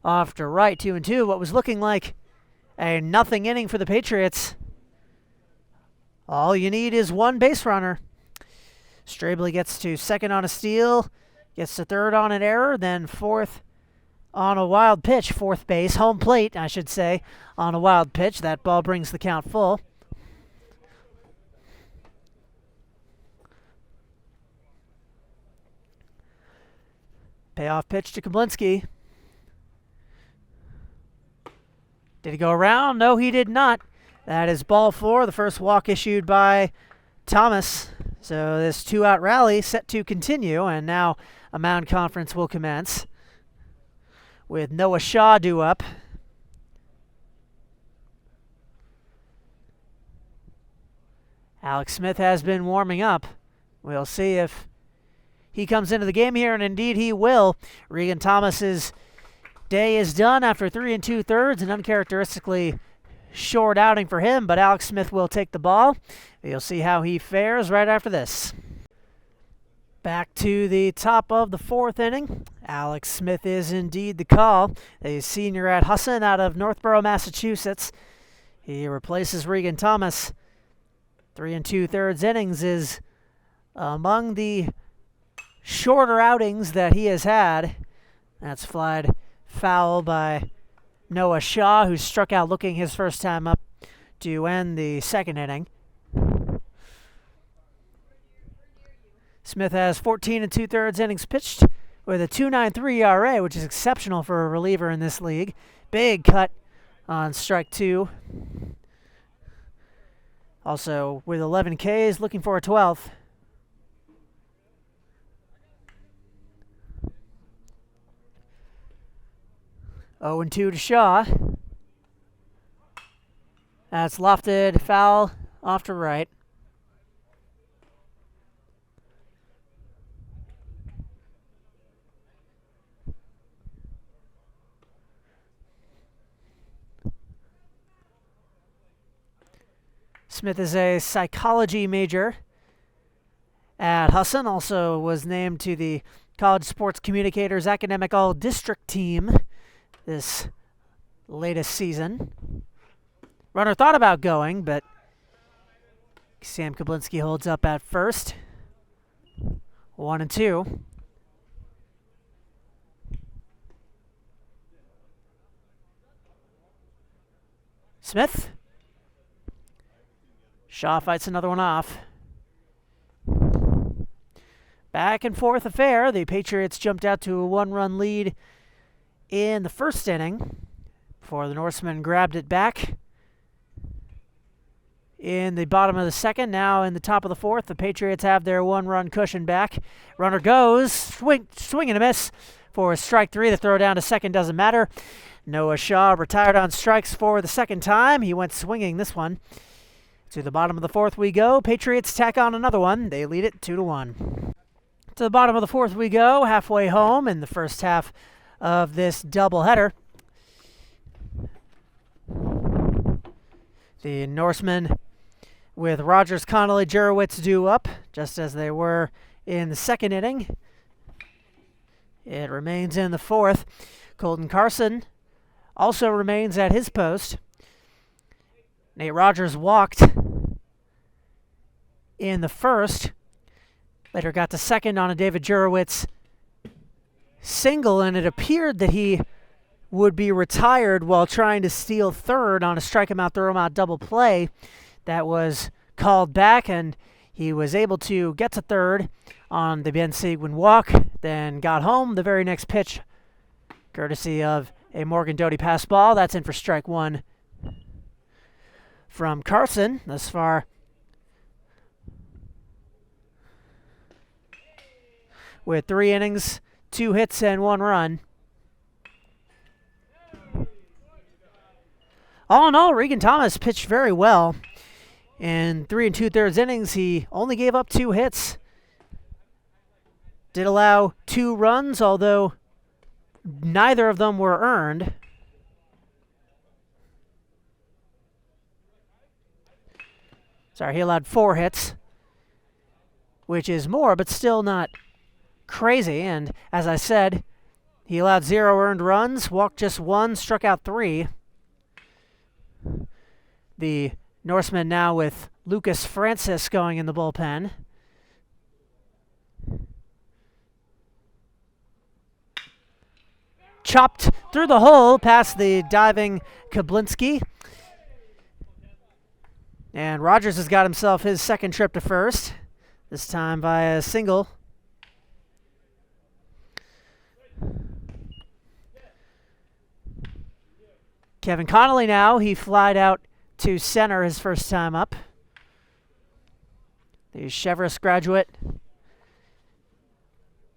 off to right, 2-2. What was looking like a nothing inning for the Patriots. All you need is one base runner. Strabley gets to second on a steal, gets to third on an error, then fourth on a wild pitch, fourth base, home plate, I should say, on a wild pitch. That ball brings the count full. Payoff pitch to Kablinski. Did he go around? No, he did not. That is ball 4, the first walk issued by Thomas. So this 2-out rally set to continue, and now a mound conference will commence with Noah Shaw due up. Alex Smith has been warming up. We'll see if he comes into the game here, and indeed he will. Regan Thomas's day is done after 3 2/3, an uncharacteristically short outing for him, but Alex Smith will take the ball. You'll see how he fares right after this. Back to the top of the 4th inning. Alex Smith is indeed the call. A senior at Husson out of Northborough, Massachusetts. He replaces Regan Thomas. 3 2/3 innings is among the shorter outings that he has had. That's flied foul by Noah Shaw, who struck out looking his first time up to end the 2nd inning. Smith has 14 2/3 innings pitched with a 2.93 ERA, which is exceptional for a reliever in this league. Big cut on strike 2. Also with 11 Ks, looking for a 12th. Oh, 2 to Shaw. That's lofted foul off to right. Smith is a psychology major at Husson, also was named to the College Sports Communicators Academic All-District team this latest season. Runner thought about going, but Sam Kablinski holds up at first. 1 2. Smith. Shaw fights another one off. Back and forth affair. The Patriots jumped out to a 1-run lead in the 1st inning before the Norsemen grabbed it back. In the bottom of the 2nd, now in the top of the 4th, the Patriots have their 1-run cushion back. Runner goes, swing and a miss for strike 3. The throw down to 2nd doesn't matter. Noah Shaw retired on strikes for the 2nd time. He went swinging this one. To the bottom of the 4th we go. Patriots tack on another one. They lead it 2-1. To the bottom of the 4th we go. Halfway home in the first half of this doubleheader. The Norsemen with Rogers, Connolly, Jurowitz due up, just as they were in the 2nd inning. It remains in the 4th. Colton Carson also remains at his post. Nate Rogers walked in the 1st. Later got to 2nd on a David Jurowitz single, and it appeared that he would be retired while trying to steal 3rd on a strike him out, throw him out double play. That was called back, and he was able to get to 3rd on the Ben Seguin walk, then got home the very next pitch, courtesy of a Morgan Doty pass ball. That's in for strike 1 from Carson thus far. With 3 innings, 2 hits, and 1 run. All in all, Regan Thomas pitched very well. In 3 2/3 innings, he only gave up 2 hits. Did allow 2 runs, although neither of them were earned. Sorry, he allowed 4 hits, which is more, but still not crazy. And as I said, he allowed 0 earned runs, walked just 1, struck out 3. The Norsemen now with Lucas Francis going in the bullpen. Chopped through the hole past the diving Kablinski. And Rogers has got himself his 2nd trip to first, this time via a single. Kevin Connolly now, he flied out to center his first time up. The Chevrolet graduate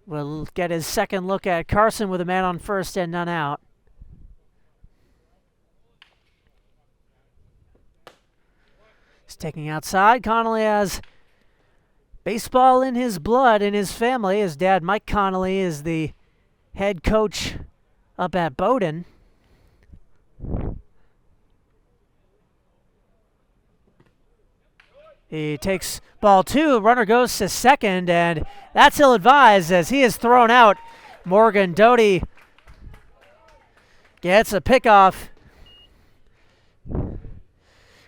will get his 2nd look at Carson with a man on first and none out. He's taking outside. Connolly has baseball in his blood, in his family. His dad, Mike Connolly, is the head coach up at Bowdoin. He takes ball 2. Runner goes to second, and that's ill-advised as he is thrown out. Morgan Doty gets a pickoff.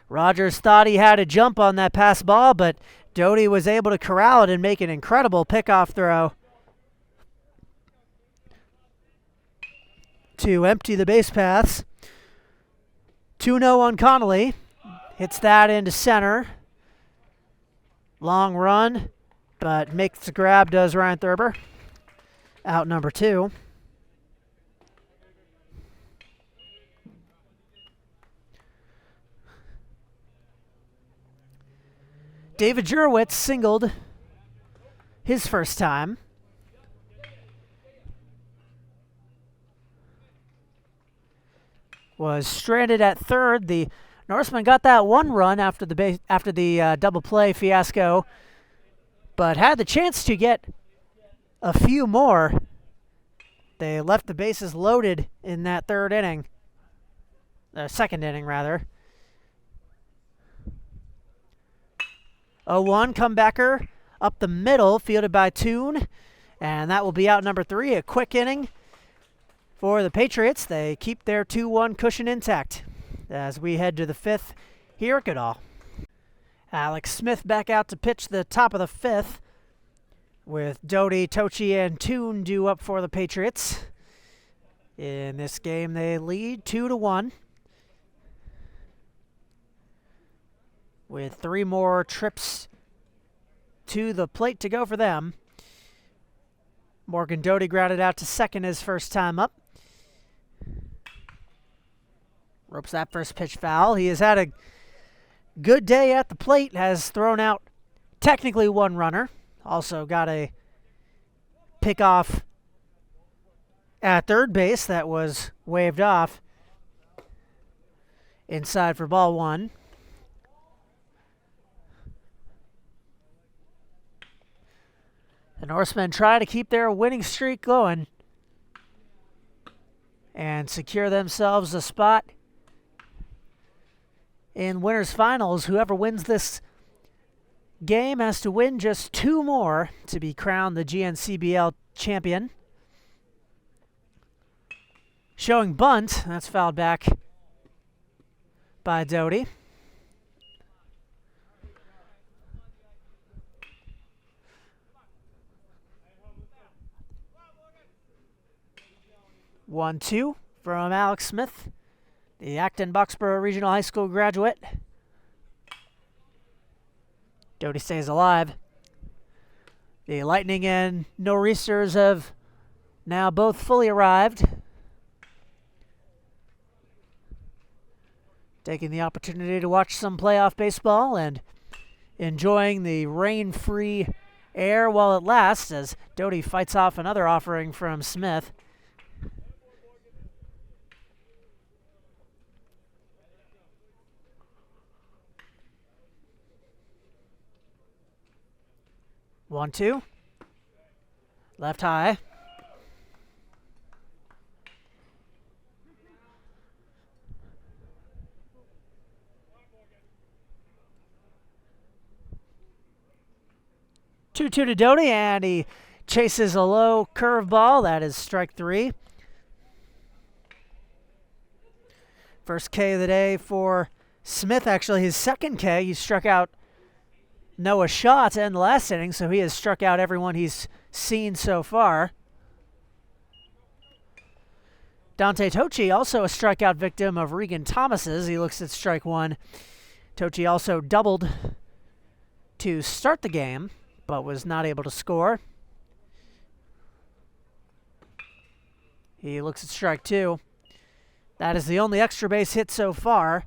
Rogers thought he had a jump on that pass ball, but Doty was able to corral it and make an incredible pickoff throw to empty the base paths. 2-0 on Connolly. Hits that into center. Long run, but makes the grab, does Ryan Thurber. Out number 2. David Jurowitz singled his first time. Was stranded at third. The Norsemen got that one run after the double play fiasco, but had the chance to get a few more. They left the bases loaded in that third inning. Second inning, rather. 0-1 comebacker up the middle, fielded by Toon, and that will be out number 3. A quick inning for the Patriots. They keep their 2-1 cushion intact as we head to the 5th here at Goodall. Alex Smith back out to pitch the top of the 5th, with Doty, Tochi, and Toon due up for the Patriots. In this game, they lead 2-1. With 3 more trips to the plate to go for them. Morgan Doty grounded out to second his first time up. Ropes that first pitch foul. He has had a good day at the plate, has thrown out technically 1 runner. Also got a pickoff at third base that was waved off. Inside for ball 1. The Norsemen try to keep their winning streak going and secure themselves a spot in winners finals. Whoever wins this game has to win just 2 more to be crowned the GNCBL champion. Showing bunt, that's fouled back by Doty. One, 2 from Alex Smith, the Acton-Boxborough Regional High School graduate. Doty stays alive. The Lightning and Norsemen have now both fully arrived. Taking the opportunity to watch some playoff baseball and enjoying the rain-free air while it lasts as Doty fights off another offering from Smith. One, 2. Left high. Two to Doty, and he chases a low curveball. That is strike 3. First K of the day for Smith, actually his second K. He struck out Noah Shaw to end the last inning, so he has struck out everyone he's seen so far. Dante Tochi, also a strikeout victim of Regan Thomas's. He looks at strike 1. Tochi also doubled to start the game, but was not able to score. He looks at strike 2. That is the only extra base hit so far,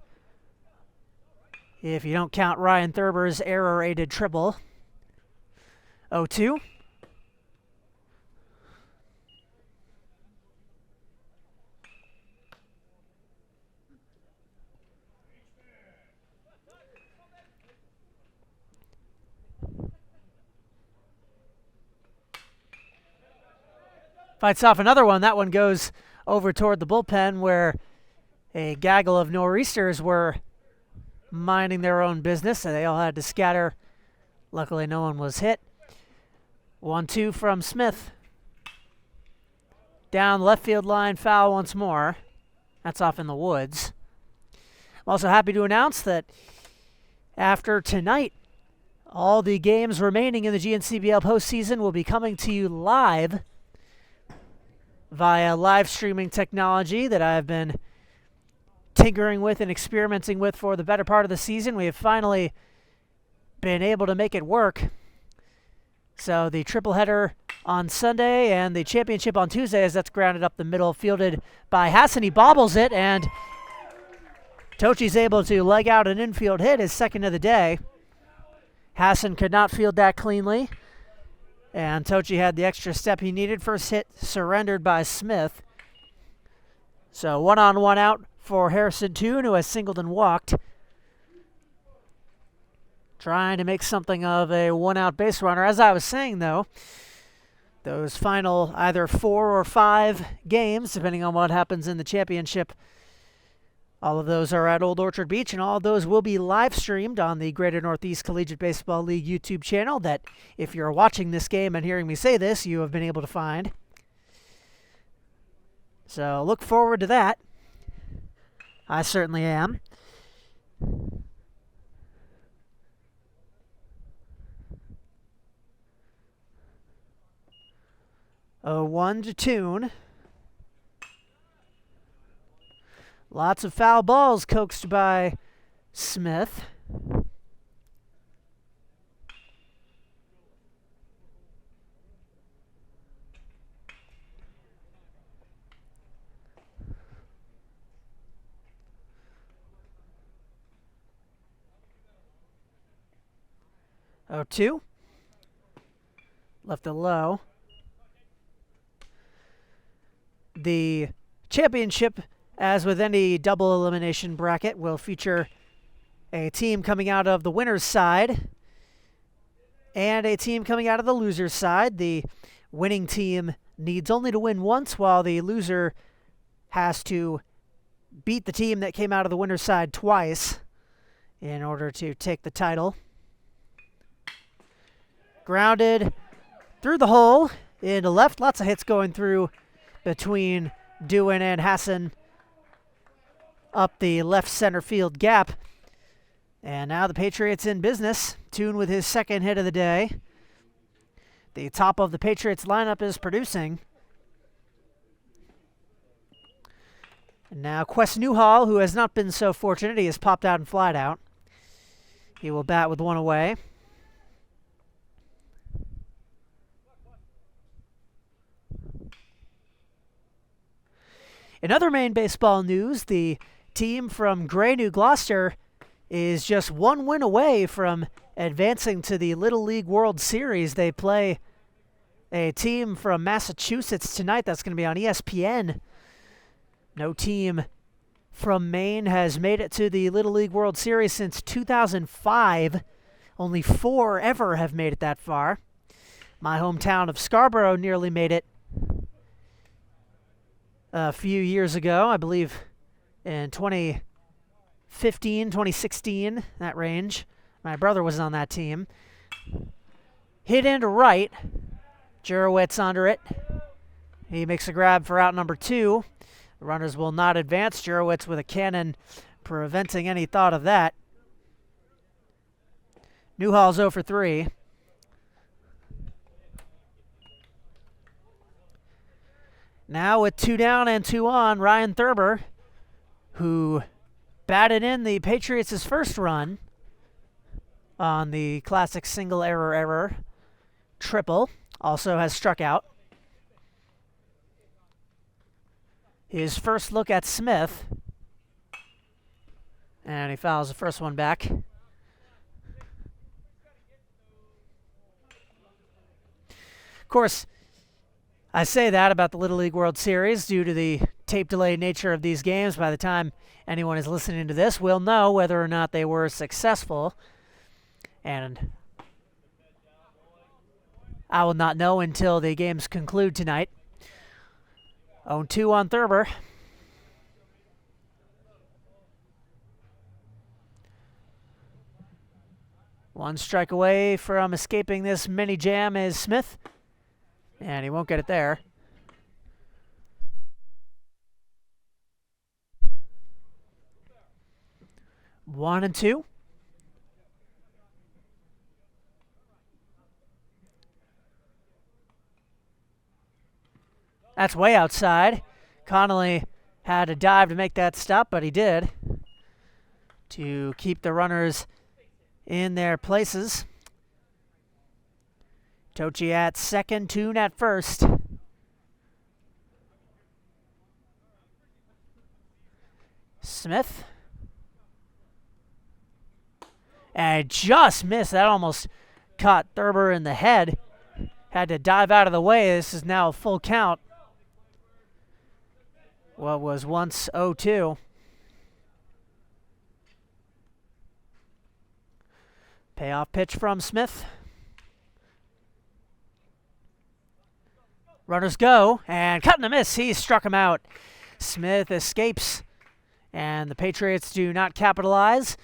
if you don't count Ryan Thurber's error-aided triple. 0-2. Fights off another one. That one goes over toward the bullpen where a gaggle of nor'easters were minding their own business, and they all had to scatter. Luckily, no one was hit. 1-2 from Smith. Down left field line, foul once more. That's off in the woods. I'm also happy to announce that after tonight, all the games remaining in the GNCBL postseason will be coming to you live via live streaming technology that I've been tinkering with and experimenting with for the better part of the season. We have finally been able to make it work. So the triple header on Sunday and the championship on Tuesday, as that's grounded up the middle, fielded by Hassan. He bobbles it, and Tochi's able to leg out an infield hit, his second of the day. Hassan could not field that cleanly, and Tochi had the extra step he needed. First hit surrendered by Smith. So 1-on-1 out for Harrison Toon, who has singled and walked. Trying to make something of a one-out base runner. As I was saying, though, those final either 4 or 5 games, depending on what happens in the championship, all of those are at Old Orchard Beach, and all of those will be live streamed on the Greater Northeast Collegiate Baseball League YouTube channel that, if you're watching this game and hearing me say this, you have been able to find. So look forward to that. I certainly am. A 1 to Toon. Lots of foul balls coaxed by Smith. Oh, 2. Left it low. The championship, as with any double elimination bracket, will feature a team coming out of the winner's side and a team coming out of the loser's side. The winning team needs only to win once, while the loser has to beat the team that came out of the winner's side twice in order to take the title. Grounded through the hole into left. Lots of hits going through between Dewan and Hassan up the left center field gap. And now the Patriots in business. Toon with his second hit of the day. The top of the Patriots lineup is producing. And now Quest Newhall, who has not been so fortunate, he has popped out and flied out. He will bat with one away. In other Maine baseball news, the team from Gray, New Gloucester is just one win away from advancing to the Little League World Series. They play a team from Massachusetts tonight. That's going to be on ESPN. No team from Maine has made it to the Little League World Series since 2005. Only 4 ever have made it that far. My hometown of Scarborough nearly made it a few years ago, I believe in 2015, 2016, that range. My brother was on that team. Hit into right. Jurowitz under it. He makes a grab for out number 2. The runners will not advance. Jurowitz with a cannon preventing any thought of that. Newhall's 0 for 3. Now with 2 down and 2 on, Ryan Thurber, who batted in the Patriots' first run on the classic single error triple, also has struck out. His first look at Smith, and he fouls the first one back. Of course, I say that about the Little League World Series due to the tape delay nature of these games. By the time anyone is listening to this, we'll know whether or not they were successful. And I will not know until the games conclude tonight. 0-2 on Thurber. One strike away from escaping this mini jam is Smith, and he won't get it there. One and two. That's way outside. Connolly had to dive to make that stop, but he did, to keep the runners in their places. Tochi at second, Toon at first. Smith. And just missed. That almost caught Thurber in the head. Had to dive out of the way. This is now a full count. What was once 0-2. Payoff pitch from Smith. Runners go, and cut and a miss. He struck him out. Smith escapes, and the Patriots do not capitalize.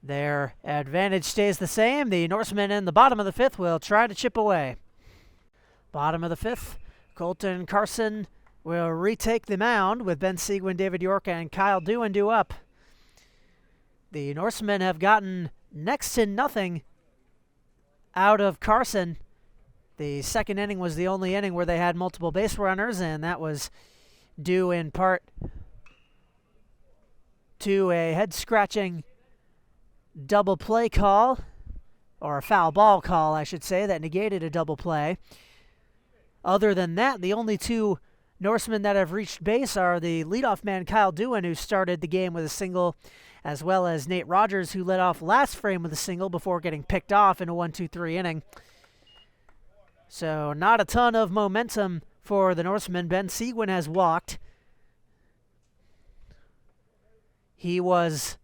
Their advantage stays the same. The Norsemen in the bottom of the fifth will try to chip away. Bottom of the fifth, Colton Carson will retake the mound with Ben Seguin, David York, and Kyle Dewan due up. The Norsemen have gotten next to nothing out of Carson. The second inning was the only inning where they had multiple base runners, and that was due in part to a head-scratching double play call, or a foul ball call, I should say, that negated a double play. Other than that, the only two Norsemen that have reached base are the leadoff man Kyle Dewan, who started the game with a single, as well as Nate Rogers, who led off last frame with a single before getting picked off in a 1-2-3 inning. So not a ton of momentum for the Norsemen. Ben Seguin has walked. He was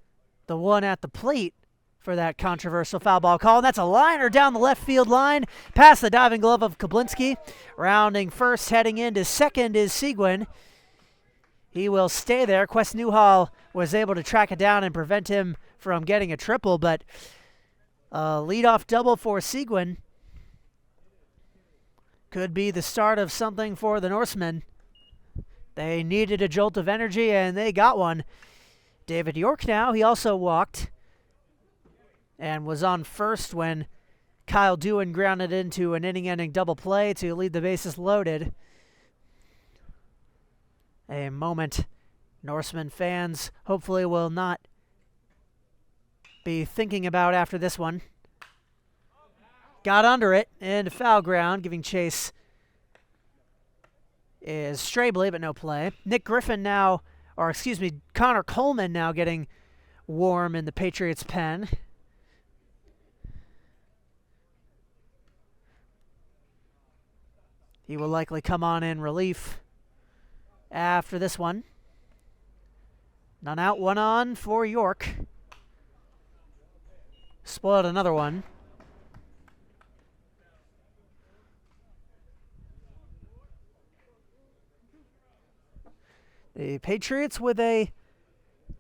the one at the plate for that controversial foul ball call. And that's a liner down the left field line, past the diving glove of Kablinski. Rounding first, heading into second is Seguin. He will stay there. Quest Newhall was able to track it down and prevent him from getting a triple, but a leadoff double for Seguin could be the start of something for the Norsemen. They needed a jolt of energy, and they got one. David York now, he also walked and was on first when Kyle Dewan grounded into an inning-ending double play to leave the bases loaded. A moment Norsemen fans hopefully will not be thinking about after this one. Got under it into foul ground, giving chase is Strabley, but no play. Nick Griffin now, or excuse me, Connor Coleman now getting warm in the Patriots' pen. He will likely come on in relief after this one. None out, one on for York. Spoiled another one. The Patriots with a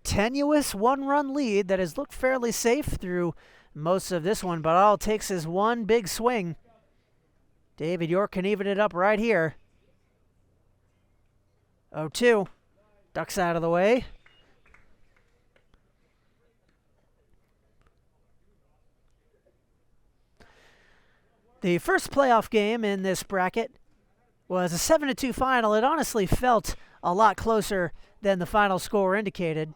tenuous one-run lead that has looked fairly safe through most of this one, but all it takes is one big swing. David York can even it up right here. 0-2. Ducks out of the way. The first playoff game in this bracket was a 7-2 final. It honestly felt a lot closer than the final score indicated.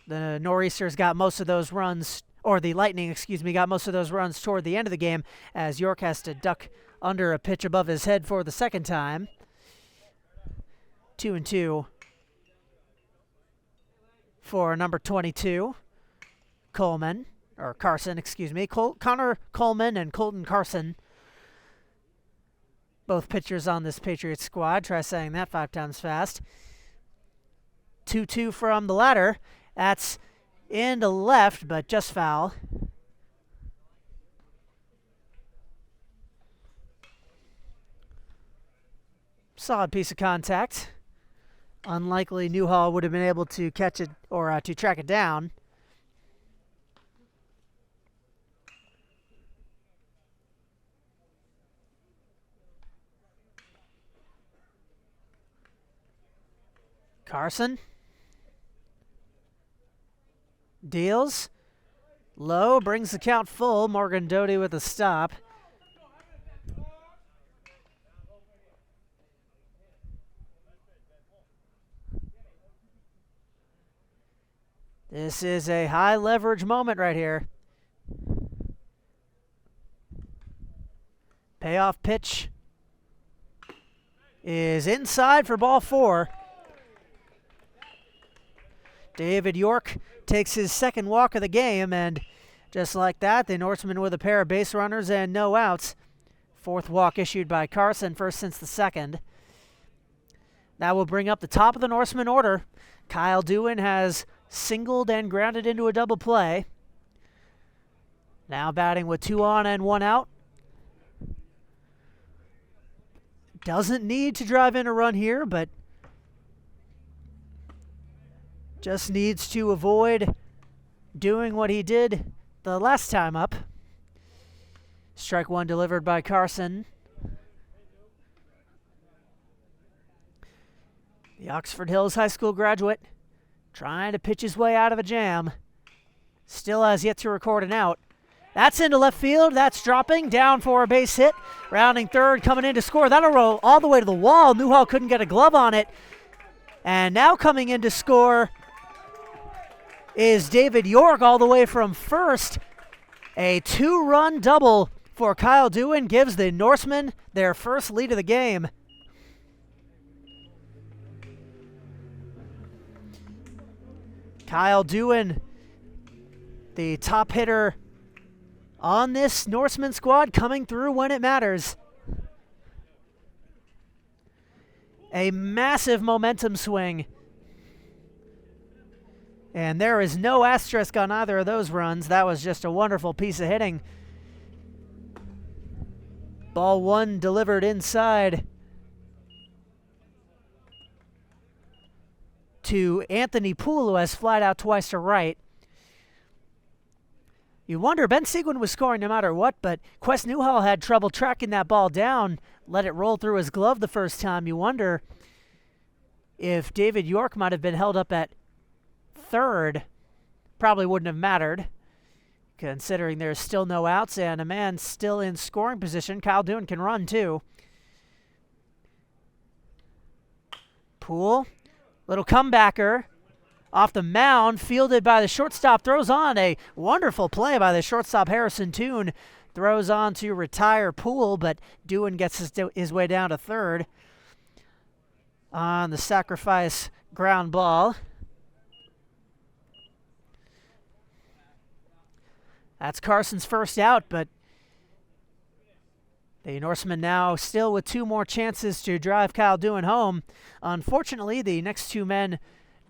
The Nor'easters got most of those runs, or the Lightning, excuse me, got most of those runs toward the end of the game as York has to duck under a pitch above his head for the second time. 2-2 for number 22, Coleman, or Carson, excuse me. Connor Coleman and Colton Carson, both pitchers on this Patriots squad. Try saying that 5 times fast. 2-2 from the latter. That's into left, but just foul. Solid piece of contact. Unlikely Newhall would have been able to catch it or to track it down. Carson deals. Low, brings the count full. Morgan Doty with a stop. This is a high leverage moment right here. Payoff pitch is inside for ball 4. David York takes his second walk of the game, and just like that, the Norsemen with a pair of base runners and no outs. Fourth walk issued by Carson, first since the second. That will bring up the top of the Norsemen order. Kyle Dewan has singled and grounded into a double play. Now batting with 2 on and 1 out. Doesn't need to drive in a run here, but just needs to avoid doing what he did the last time up. Strike 1 delivered by Carson. The Oxford Hills High School graduate trying to pitch his way out of a jam. Still has yet to record an out. That's into left field. That's dropping. Down for a base hit. Rounding third, coming in to score. That'll roll all the way to the wall. Newhall couldn't get a glove on it. And now coming in to score is David York all the way from first. A 2-run double for Kyle Dewan gives the Norsemen their first lead of the game. Kyle Dewan, the top hitter on this Norseman squad, coming through when it matters. A massive momentum swing. And there is no asterisk on either of those runs. That was just a wonderful piece of hitting. Ball 1 delivered inside to Anthony Poole, who has flied out twice to right. You wonder, Ben Seguin was scoring no matter what, but Quest Newhall had trouble tracking that ball down, let it roll through his glove the first time. You wonder if David York might have been held up at third. Probably wouldn't have mattered, considering there's still no outs and a man still in scoring position. Kyle Dewan can run too. Poole, little comebacker off the mound, fielded by the shortstop, throws on. A wonderful play by the shortstop, Harrison Toon. Throws on to retire Poole, but Dewan gets his way down to third on the sacrifice ground ball. That's Carson's first out, but the Norsemen now still with 2 more chances to drive Kyle Dewan home. Unfortunately, the next 2 men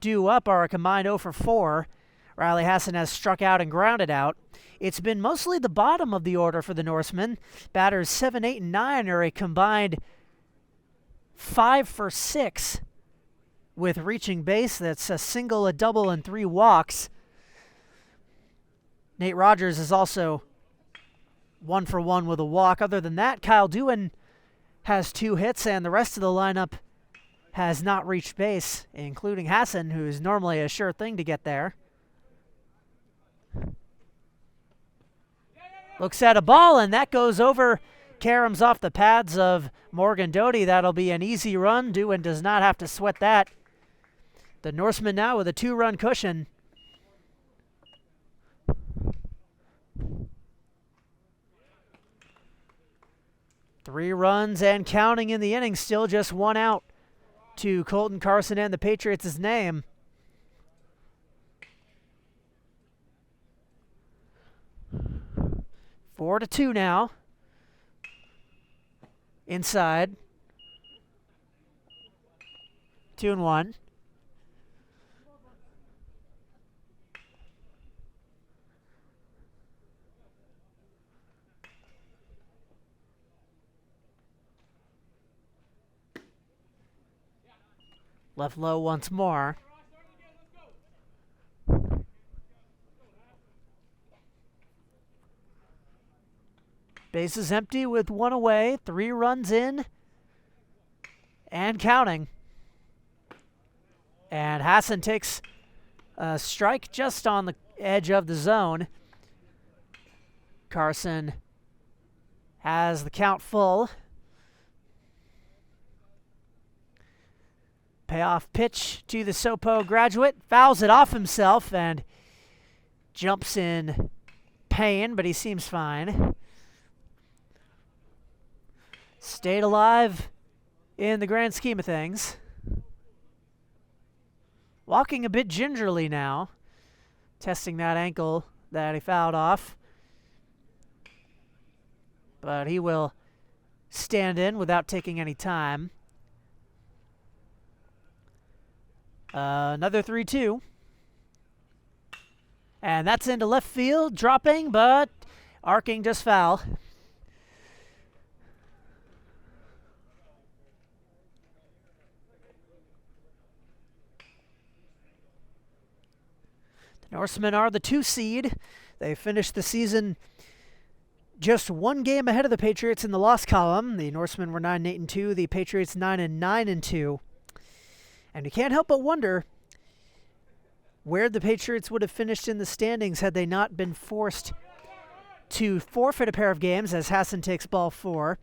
due up are a combined 0 for 4. Riley Hassan has struck out and grounded out. It's been mostly the bottom of the order for the Norsemen. Batters 7, 8, and 9 are a combined 5 for 6 with reaching base. That's a single, a double, and 3 walks. Nate Rogers is also 1 for 1 with a walk. Other than that, Kyle Dewan has 2 hits, and the rest of the lineup has not reached base, including Hassan, who's normally a sure thing to get there. Looks at a ball, and that goes over caroms off the pads of Morgan Doty. That'll be an easy run. Dewan does not have to sweat that. The Norsemen now with a 2-run cushion. Three runs and counting in the inning, still just 1 out to Colton Carson and the Patriots' name. Four to 2 now. Inside. 2-1. Left low once more. Base is empty with one away. 3 runs in and counting. And Hassan takes a strike just on the edge of the zone. Carson has the count full. Payoff pitch to the Sopo graduate. Fouls it off himself and jumps in pain, but he seems fine. Stayed alive in the grand scheme of things. Walking a bit gingerly now, testing that ankle that he fouled off. But he will stand in without taking any time. Another 3-2. And that's into left field, dropping, but arcing just foul. The Norsemen are the 2 seed. They finished the season just 1 game ahead of the Patriots in the loss column. The Norsemen were 9-8-2. The Patriots 9-9-2. And you can't help but wonder where the Patriots would have finished in the standings had they not been forced to forfeit a pair of games as Hassan takes ball 4.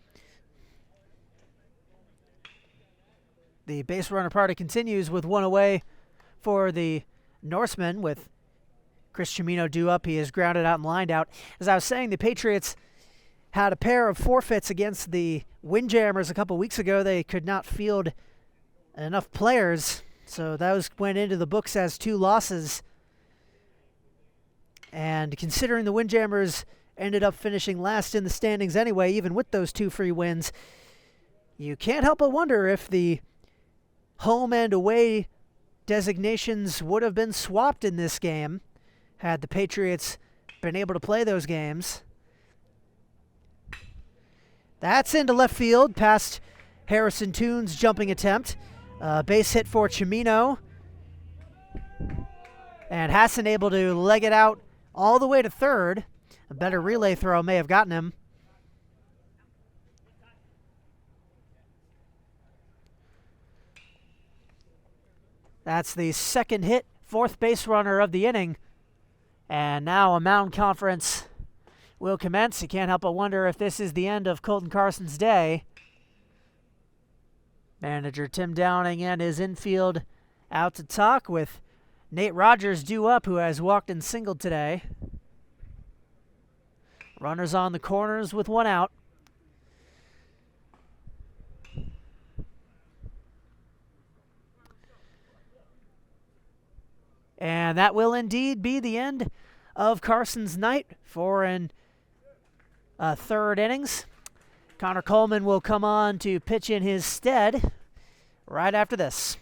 The base runner party continues with 1 away for the Norsemen with Chris Cimino due up. He is grounded out and lined out. As I was saying, the Patriots had a pair of forfeits against the Windjammers a couple weeks ago. They could not field enough players, so those went into the books as 2 losses. And considering the Windjammers ended up finishing last in the standings anyway, even with those 2 free wins, you can't help but wonder if the home and away designations would have been swapped in this game had the Patriots been able to play those games. That's into left field past Harrison Toon's jumping attempt. Base hit for Cimino. And Hassan able to leg it out all the way to third. A better relay throw may have gotten him. That's the second hit, 4th base runner of the inning. And now a mound conference will commence. You can't help but wonder if this is the end of Colton Carson's day. Manager Tim Downing and his infield out to talk with Nate Rogers due up, who has walked and singled today. Runners on the corners with 1 out. And that will indeed be the end of Carson's night for an 3rd innings. Connor Coleman will come on to pitch in his stead right after this.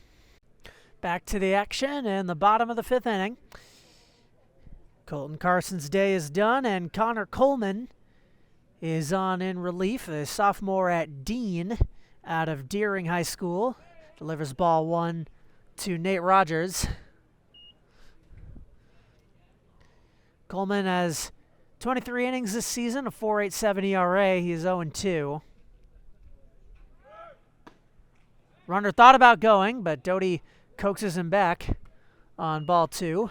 Back to the action in the bottom of the 5th inning. Colton Carson's day is done, and Connor Coleman is on in relief. A sophomore at Dean out of Deering High School. Delivers ball 1 to Nate Rogers. Coleman has 23 innings this season, a 4.87 ERA. He is 0-2. Runner thought about going, but Doty coaxes him back on ball 2.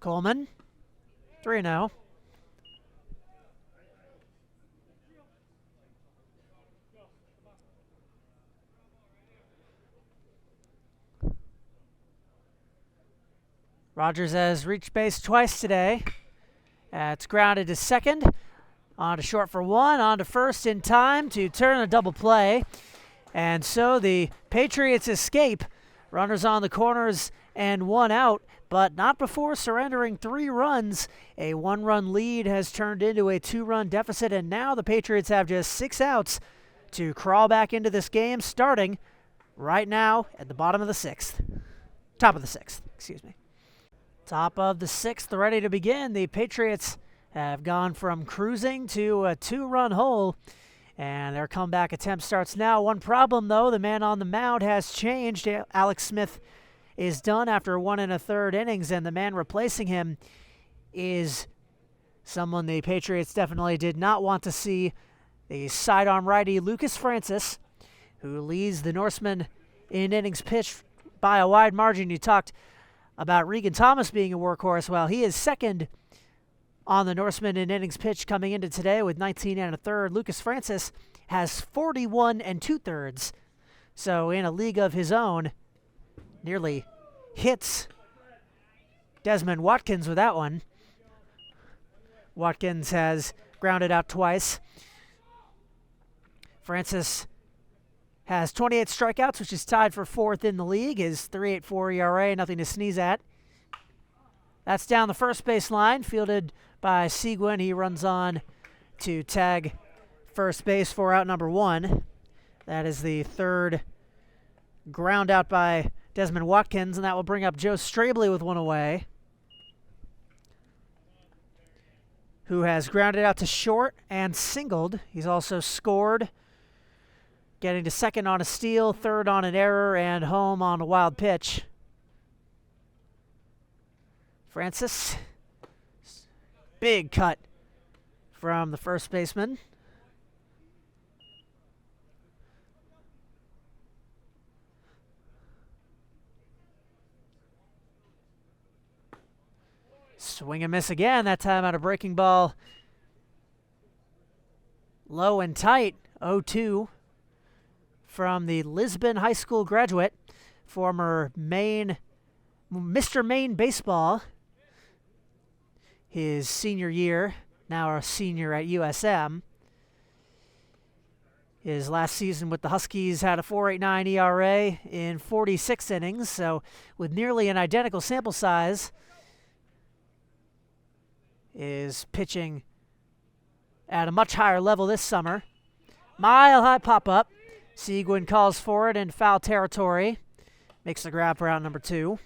Coleman, 3-0. Rogers has reached base twice today. It's grounded to second. On to short for 1. On to first in time to turn a double play. And so the Patriots escape. Runners on the corners and 1 out, but not before surrendering 3 runs. A 1-run lead has turned into a 2-run deficit, and now the Patriots have just 6 outs to crawl back into this game, starting right now at the bottom of the 6th. Top of the sixth, excuse me. Top of the sixth, ready to begin. The Patriots have gone from cruising to a 2-run hole, and their comeback attempt starts now. One problem, though, the man on the mound has changed. Alex Smith is done after 1 1/3 innings, and the man replacing him is someone the Patriots definitely did not want to see. The sidearm righty Lucas Francis, who leads the Norsemen in innings pitched by a wide margin. You talked about Regan Thomas being a workhorse. Well, he is second on the Norsemen in innings pitched coming into today with 19 1/3. Lucas Francis has 41 2/3. So in a league of his own, nearly hits Desmond Watkins with that one. Watkins has grounded out twice. Francis has 28 strikeouts, which is tied for 4th in the league. His 3.84 ERA, nothing to sneeze at. That's down the first base line, fielded by Seguin. He runs on to tag first base for out number 1. That is the third ground out by Desmond Watkins, and that will bring up Joe Strabley with one away, who has grounded out to short and singled. He's also scored, getting to second on a steal, third on an error, and home on a wild pitch. Francis, big cut from the first baseman. Swing and miss again, that time out of breaking ball. Low and tight, 0-2 from the Lisbon High School graduate, former Mr. Maine baseball. His senior year, now a senior at USM. His last season with the Huskies had a 4.89 ERA in 46 innings, so with nearly an identical sample size, is pitching at a much higher level this summer. Mile-high pop-up. Seguin calls for it in foul territory. Makes the grab for out number 2.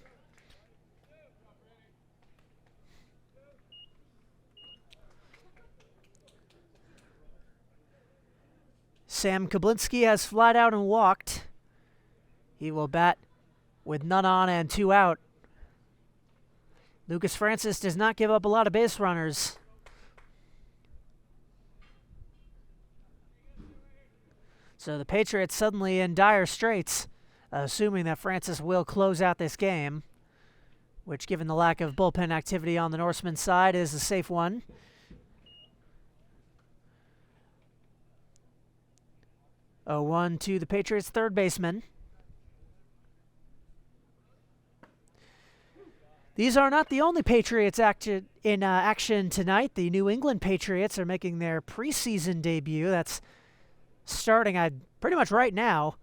Sam Kablinski has flied out and walked. He will bat with none on and 2 out. Lucas Francis does not give up a lot of base runners. So the Patriots suddenly in dire straits, assuming that Francis will close out this game, which, given the lack of bullpen activity on the Norsemen side, is a safe one. Oh, 1 to the Patriots' third baseman. These are not the only Patriots in action tonight. The New England Patriots are making their preseason debut. That's starting pretty much right now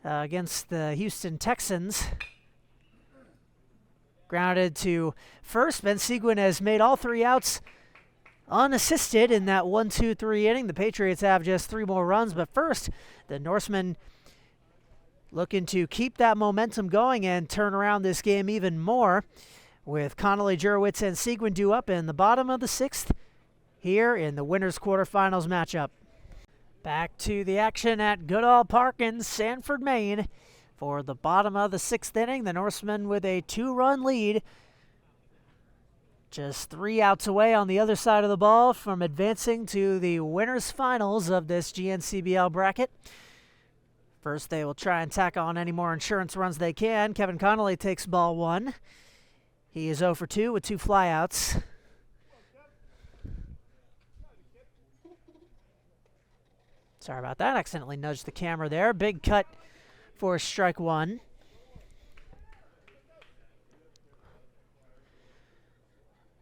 against the Houston Texans. Grounded to first. Ben Seguin has made all 3 outs unassisted in that 1-2-3 inning. The Patriots have just 3 more runs, but first, the Norsemen looking to keep that momentum going and turn around this game even more, with Connolly, Jurowitz, and Seguin due up in the bottom of the 6th here in the winners quarterfinals matchup. Back to the action at Goodall Park in Sanford, Maine for the bottom of the 6th inning. The Norsemen with a 2-run lead, just 3 outs away on the other side of the ball from advancing to the winners finals of this GNCBL bracket. First, they will try and tack on any more insurance runs they can. Kevin Connolly takes ball 1. He is 0 for 2 with 2 flyouts. Sorry about that. Accidentally nudged the camera there. Big cut for strike 1.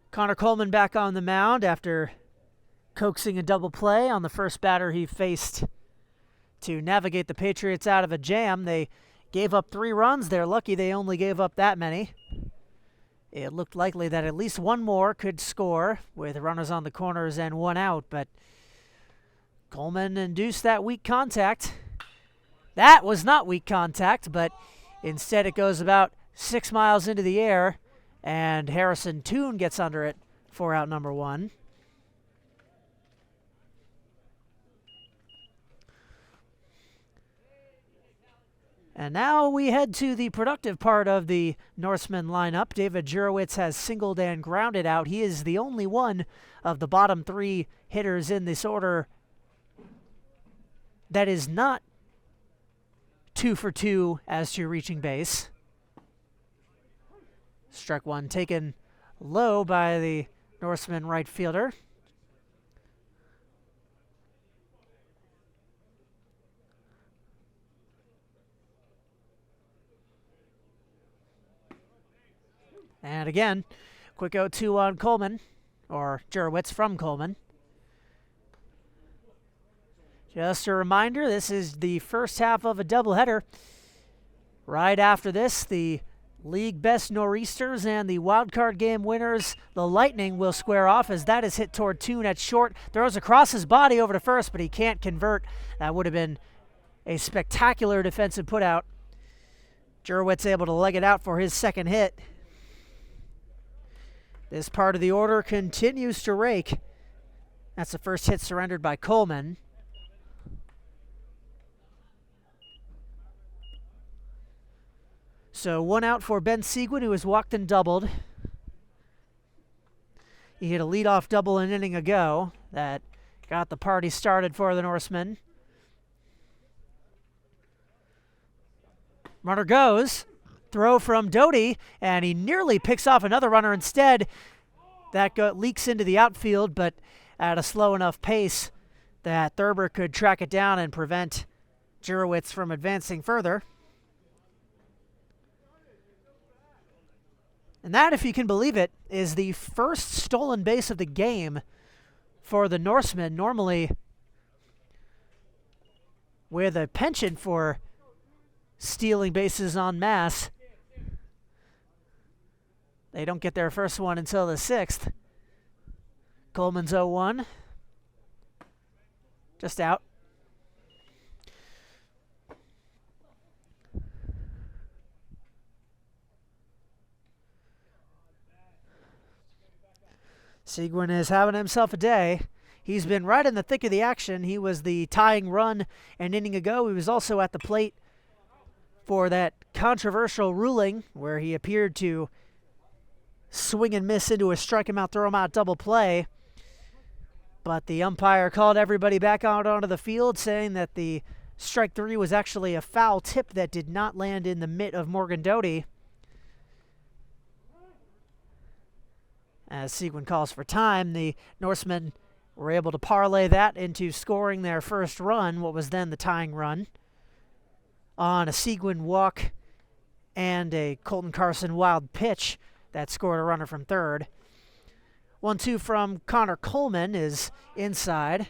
Connor Coleman back on the mound after coaxing a double play on the first batter he faced to navigate the Patriots out of a jam. They gave up 3 runs. They're lucky they only gave up that many. It looked likely that at least one more could score with runners on the corners and 1 out, but Coleman induced that weak contact. That was not weak contact, but instead it goes about 6 miles into the air, and Harrison Toon gets under it for out number 1. And now we head to the productive part of the Norsemen lineup. David Jurowitz has singled and grounded out. He is the only one of the bottom 3 hitters in this order that is not 2 for 2 as to reaching base. Strike 1 taken low by the Norseman right fielder. And again, quick 0-2 on Coleman, or Jurowitz from Coleman. Just a reminder, this is the first half of a doubleheader. Right after this, the league best nor'easters and the wild card game winners, the Lightning, will square off as that is hit toward Toon at short. Throws across his body over to first, but he can't convert. That would have been a spectacular defensive putout. Jurowitz able to leg it out for his second hit. This part of the order continues to rake. That's the first hit surrendered by Coleman. So 1 out for Ben Seguin, who has walked and doubled. He hit a leadoff double an inning ago that got the party started for the Norsemen. Runner goes. Throw from Doty, and he nearly picks off another runner instead. That leaks into the outfield, but at a slow enough pace that Thurber could track it down and prevent Jurowitz from advancing further. And that, if you can believe it, is the first stolen base of the game for the Norsemen. Normally, with a penchant for stealing bases en masse, they don't get their first one until the 6th. Coleman's 0-1. Just out. Seguin is having himself a day. He's been right in the thick of the action. He was the tying run an inning ago. He was also at the plate for that controversial ruling where he appeared to swing and miss into a strike him out, throw him out double play. But the umpire called everybody back out onto the field, saying that the strike 3 was actually a foul tip that did not land in the mitt of Morgan Doty. As Seguin calls for time, the Norsemen were able to parlay that into scoring their first run, what was then the tying run, on a Seguin walk and a Colton Carson wild pitch that scored a runner from third. 1-2 from Connor Coleman is inside.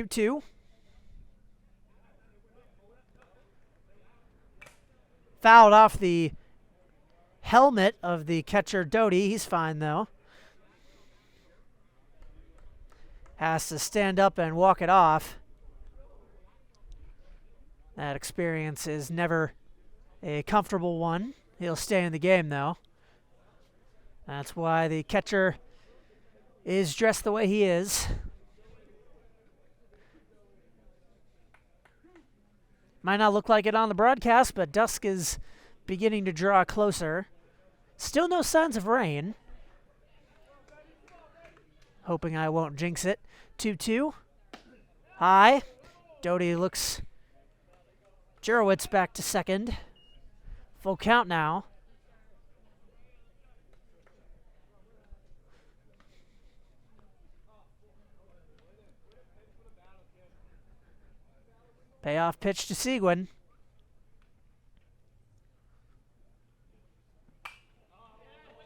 Two. Fouled off the helmet of the catcher Doty. He's fine though. Has to stand up and walk it off. That experience is never a comfortable one. He'll stay in the game though. That's why the catcher is dressed the way he is. Might not look like it on the broadcast, but dusk is beginning to draw closer. Still no signs of rain. Hoping I won't jinx it. 2-2. High. Doty looks Jurowitz back to second. Full count now. Payoff pitch to Seguin.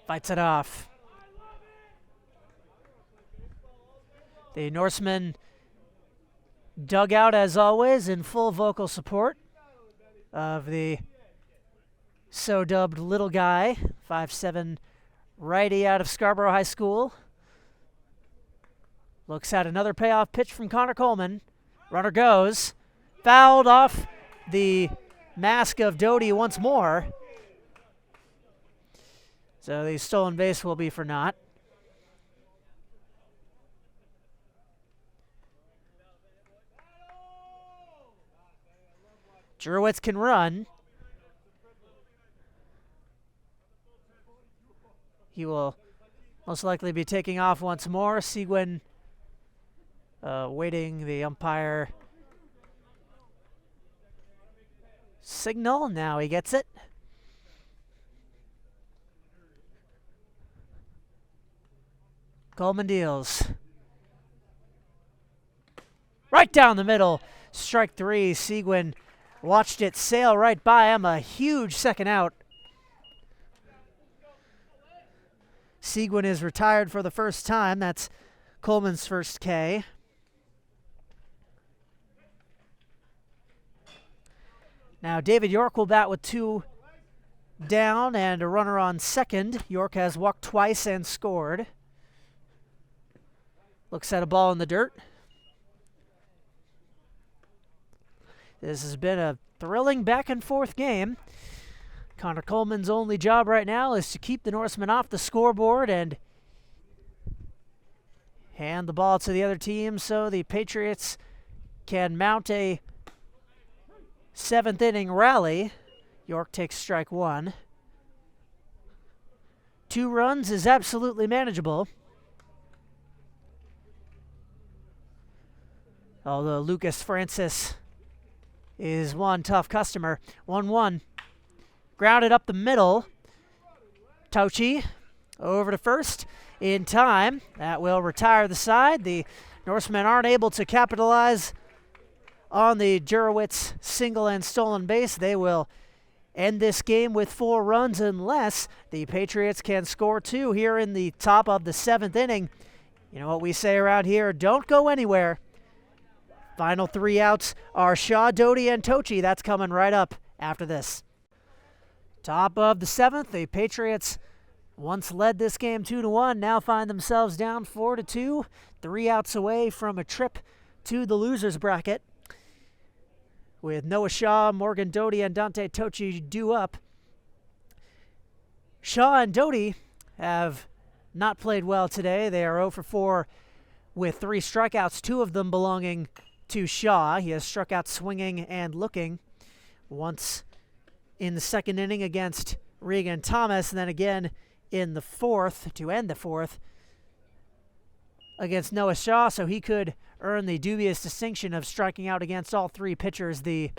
Fights it off. The Norsemen dug out, as always, in full vocal support of the so dubbed little guy, 5'7" righty out of Scarborough High School. Looks at another payoff pitch from Connor Coleman. Runner goes. Fouled off the mask of Doty once more. So the stolen base will be for naught. Jurowitz can run. He will most likely be taking off once more. Seguin waiting the umpire signal. Now he gets it. Coleman deals. Right down the middle. Strike three. Seguin watched it sail right by him. A huge second out. Seguin is retired for the first time. That's Coleman's first K. Now David York will bat with 2 down and a runner on second. York has walked twice and scored. Looks at a ball in the dirt. This has been a thrilling back and forth game. Connor Coleman's only job right now is to keep the Norsemen off the scoreboard and hand the ball to the other team so the Patriots can mount a 7th inning rally. York takes strike 1. 2 runs is absolutely manageable. Although Lucas Francis is one tough customer. 1-1. Grounded up the middle. Tochi over to first in time. That will retire the side. The Norsemen aren't able to capitalize on the Jurowitz single and stolen base. They will end this game with 4 runs unless the Patriots can score 2 here in the top of the 7th inning. You know what we say around here, don't go anywhere. Final 3 outs are Shaw, Doty, and Tochi. That's coming right up after this. Top of the 7th, the Patriots once led this game 2-1, now find themselves down 4-2, 3 outs away from a trip to the losers bracket. With Noah Shaw, Morgan Doty, and Dante Tochi due up. Shaw and Doty have not played well today. They are 0 for 4 with 3 strikeouts, 2 of them belonging to Shaw. He has struck out swinging and looking once in the 2nd inning against Regan Thomas, and then again in the 4th to end the 4th against Noah Shaw, so he could earn the dubious distinction of striking out against all 3 pitchers the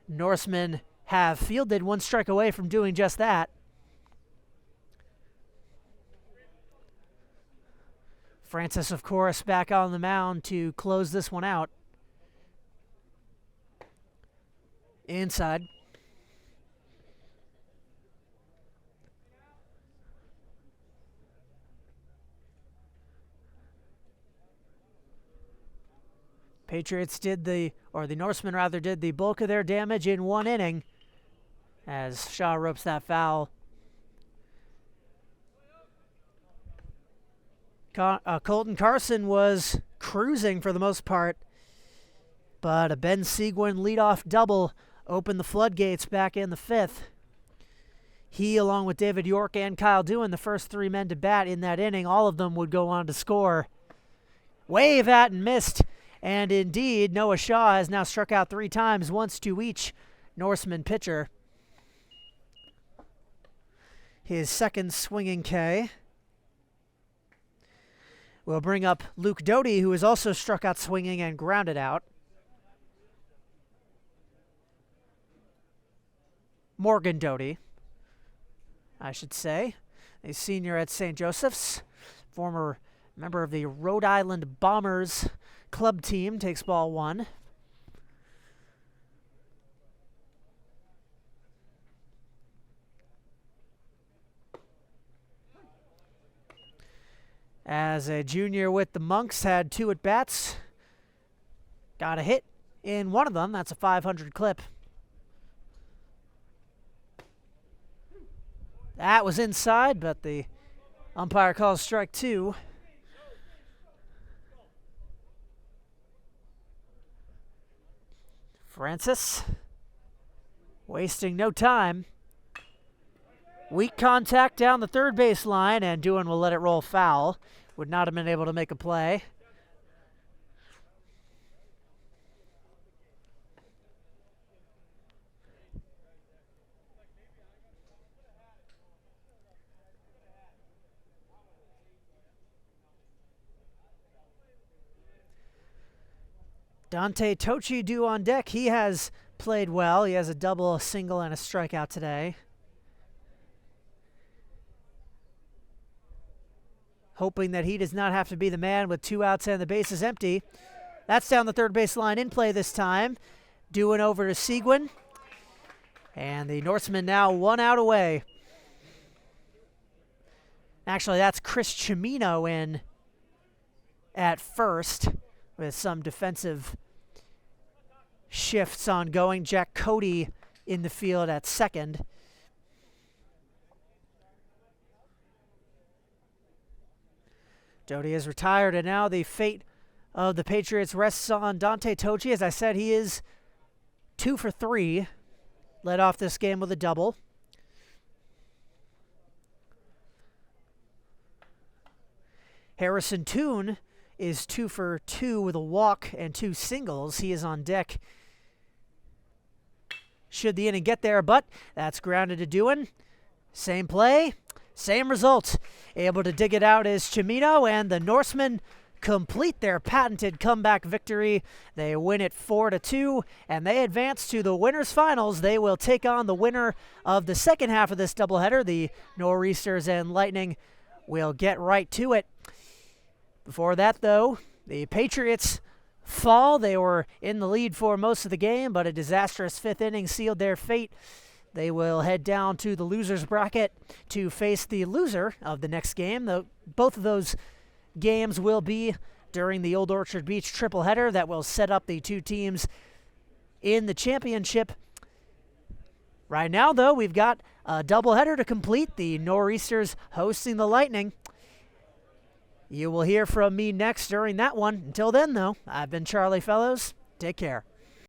Norsemen have fielded, 1 strike away from doing just that. Francis, of course, back on the mound to close this one out. Inside. Patriots did the Norsemen rather, did the bulk of their damage in 1 inning as Shaw ropes that foul. Colton Carson was cruising for the most part, but a Ben Seguin leadoff double opened the floodgates back in the 5th. He, along with David York and Kyle Dewin, the first 3 men to bat in that inning, all of them would go on to score. Wave at and missed, and indeed, Noah Shaw has now struck out 3 times, once to each Norseman pitcher. His 2nd swinging K will bring up Luke Doty, who has also struck out swinging and grounded out. Morgan Doty, I should say, a senior at St. Joseph's, former member of the Rhode Island Bombers club team, takes ball 1. As a junior with the Monks, had 2 at-bats. Got a hit in one of them. That's a .500 clip. That was inside, but the umpire calls strike 2. Francis wasting no time. Weak contact down the third base line, and Dewan will let it roll foul. Would not have been able to make a play. Dante Tochi due on deck. He has played well. He has a double, a single, and a strikeout today. Hoping that he does not have to be the man with 2 outs and the bases empty. That's down the third base line in play this time. Dewan over to Seguin. And the Norsemen now 1 out away. Actually, that's Chris Cimino in at first with some defensive shifts ongoing. Jack Cody in the field at second. Doty is retired, and now the fate of the Patriots rests on Dante Tochi. As I said, he is 2 for 3. Led off this game with a double. Harrison Toon is 2 for 2 with a walk and 2 singles. He is on deck should the inning get there, but that's grounded to Dewan. Same play, same result. Able to dig it out is Cimino, and the Norsemen complete their patented comeback victory. They win it 4-2, and they advance to the winners finals. They will take on the winner of the second half of this doubleheader. The Nor'easters and Lightning will get right to it. Before that, though, the Patriots fall. They were in the lead for most of the game, but a disastrous 5th inning sealed their fate. They will head down to the losers bracket to face the loser of the next game. Both of those games will be during the Old Orchard Beach tripleheader that will set up the 2 teams in the championship. Right now, though, we've got a doubleheader to complete. The Nor'easters hosting the Lightning. You will hear from me next during that one. Until then, though, I've been Charlie Fellows. Take care.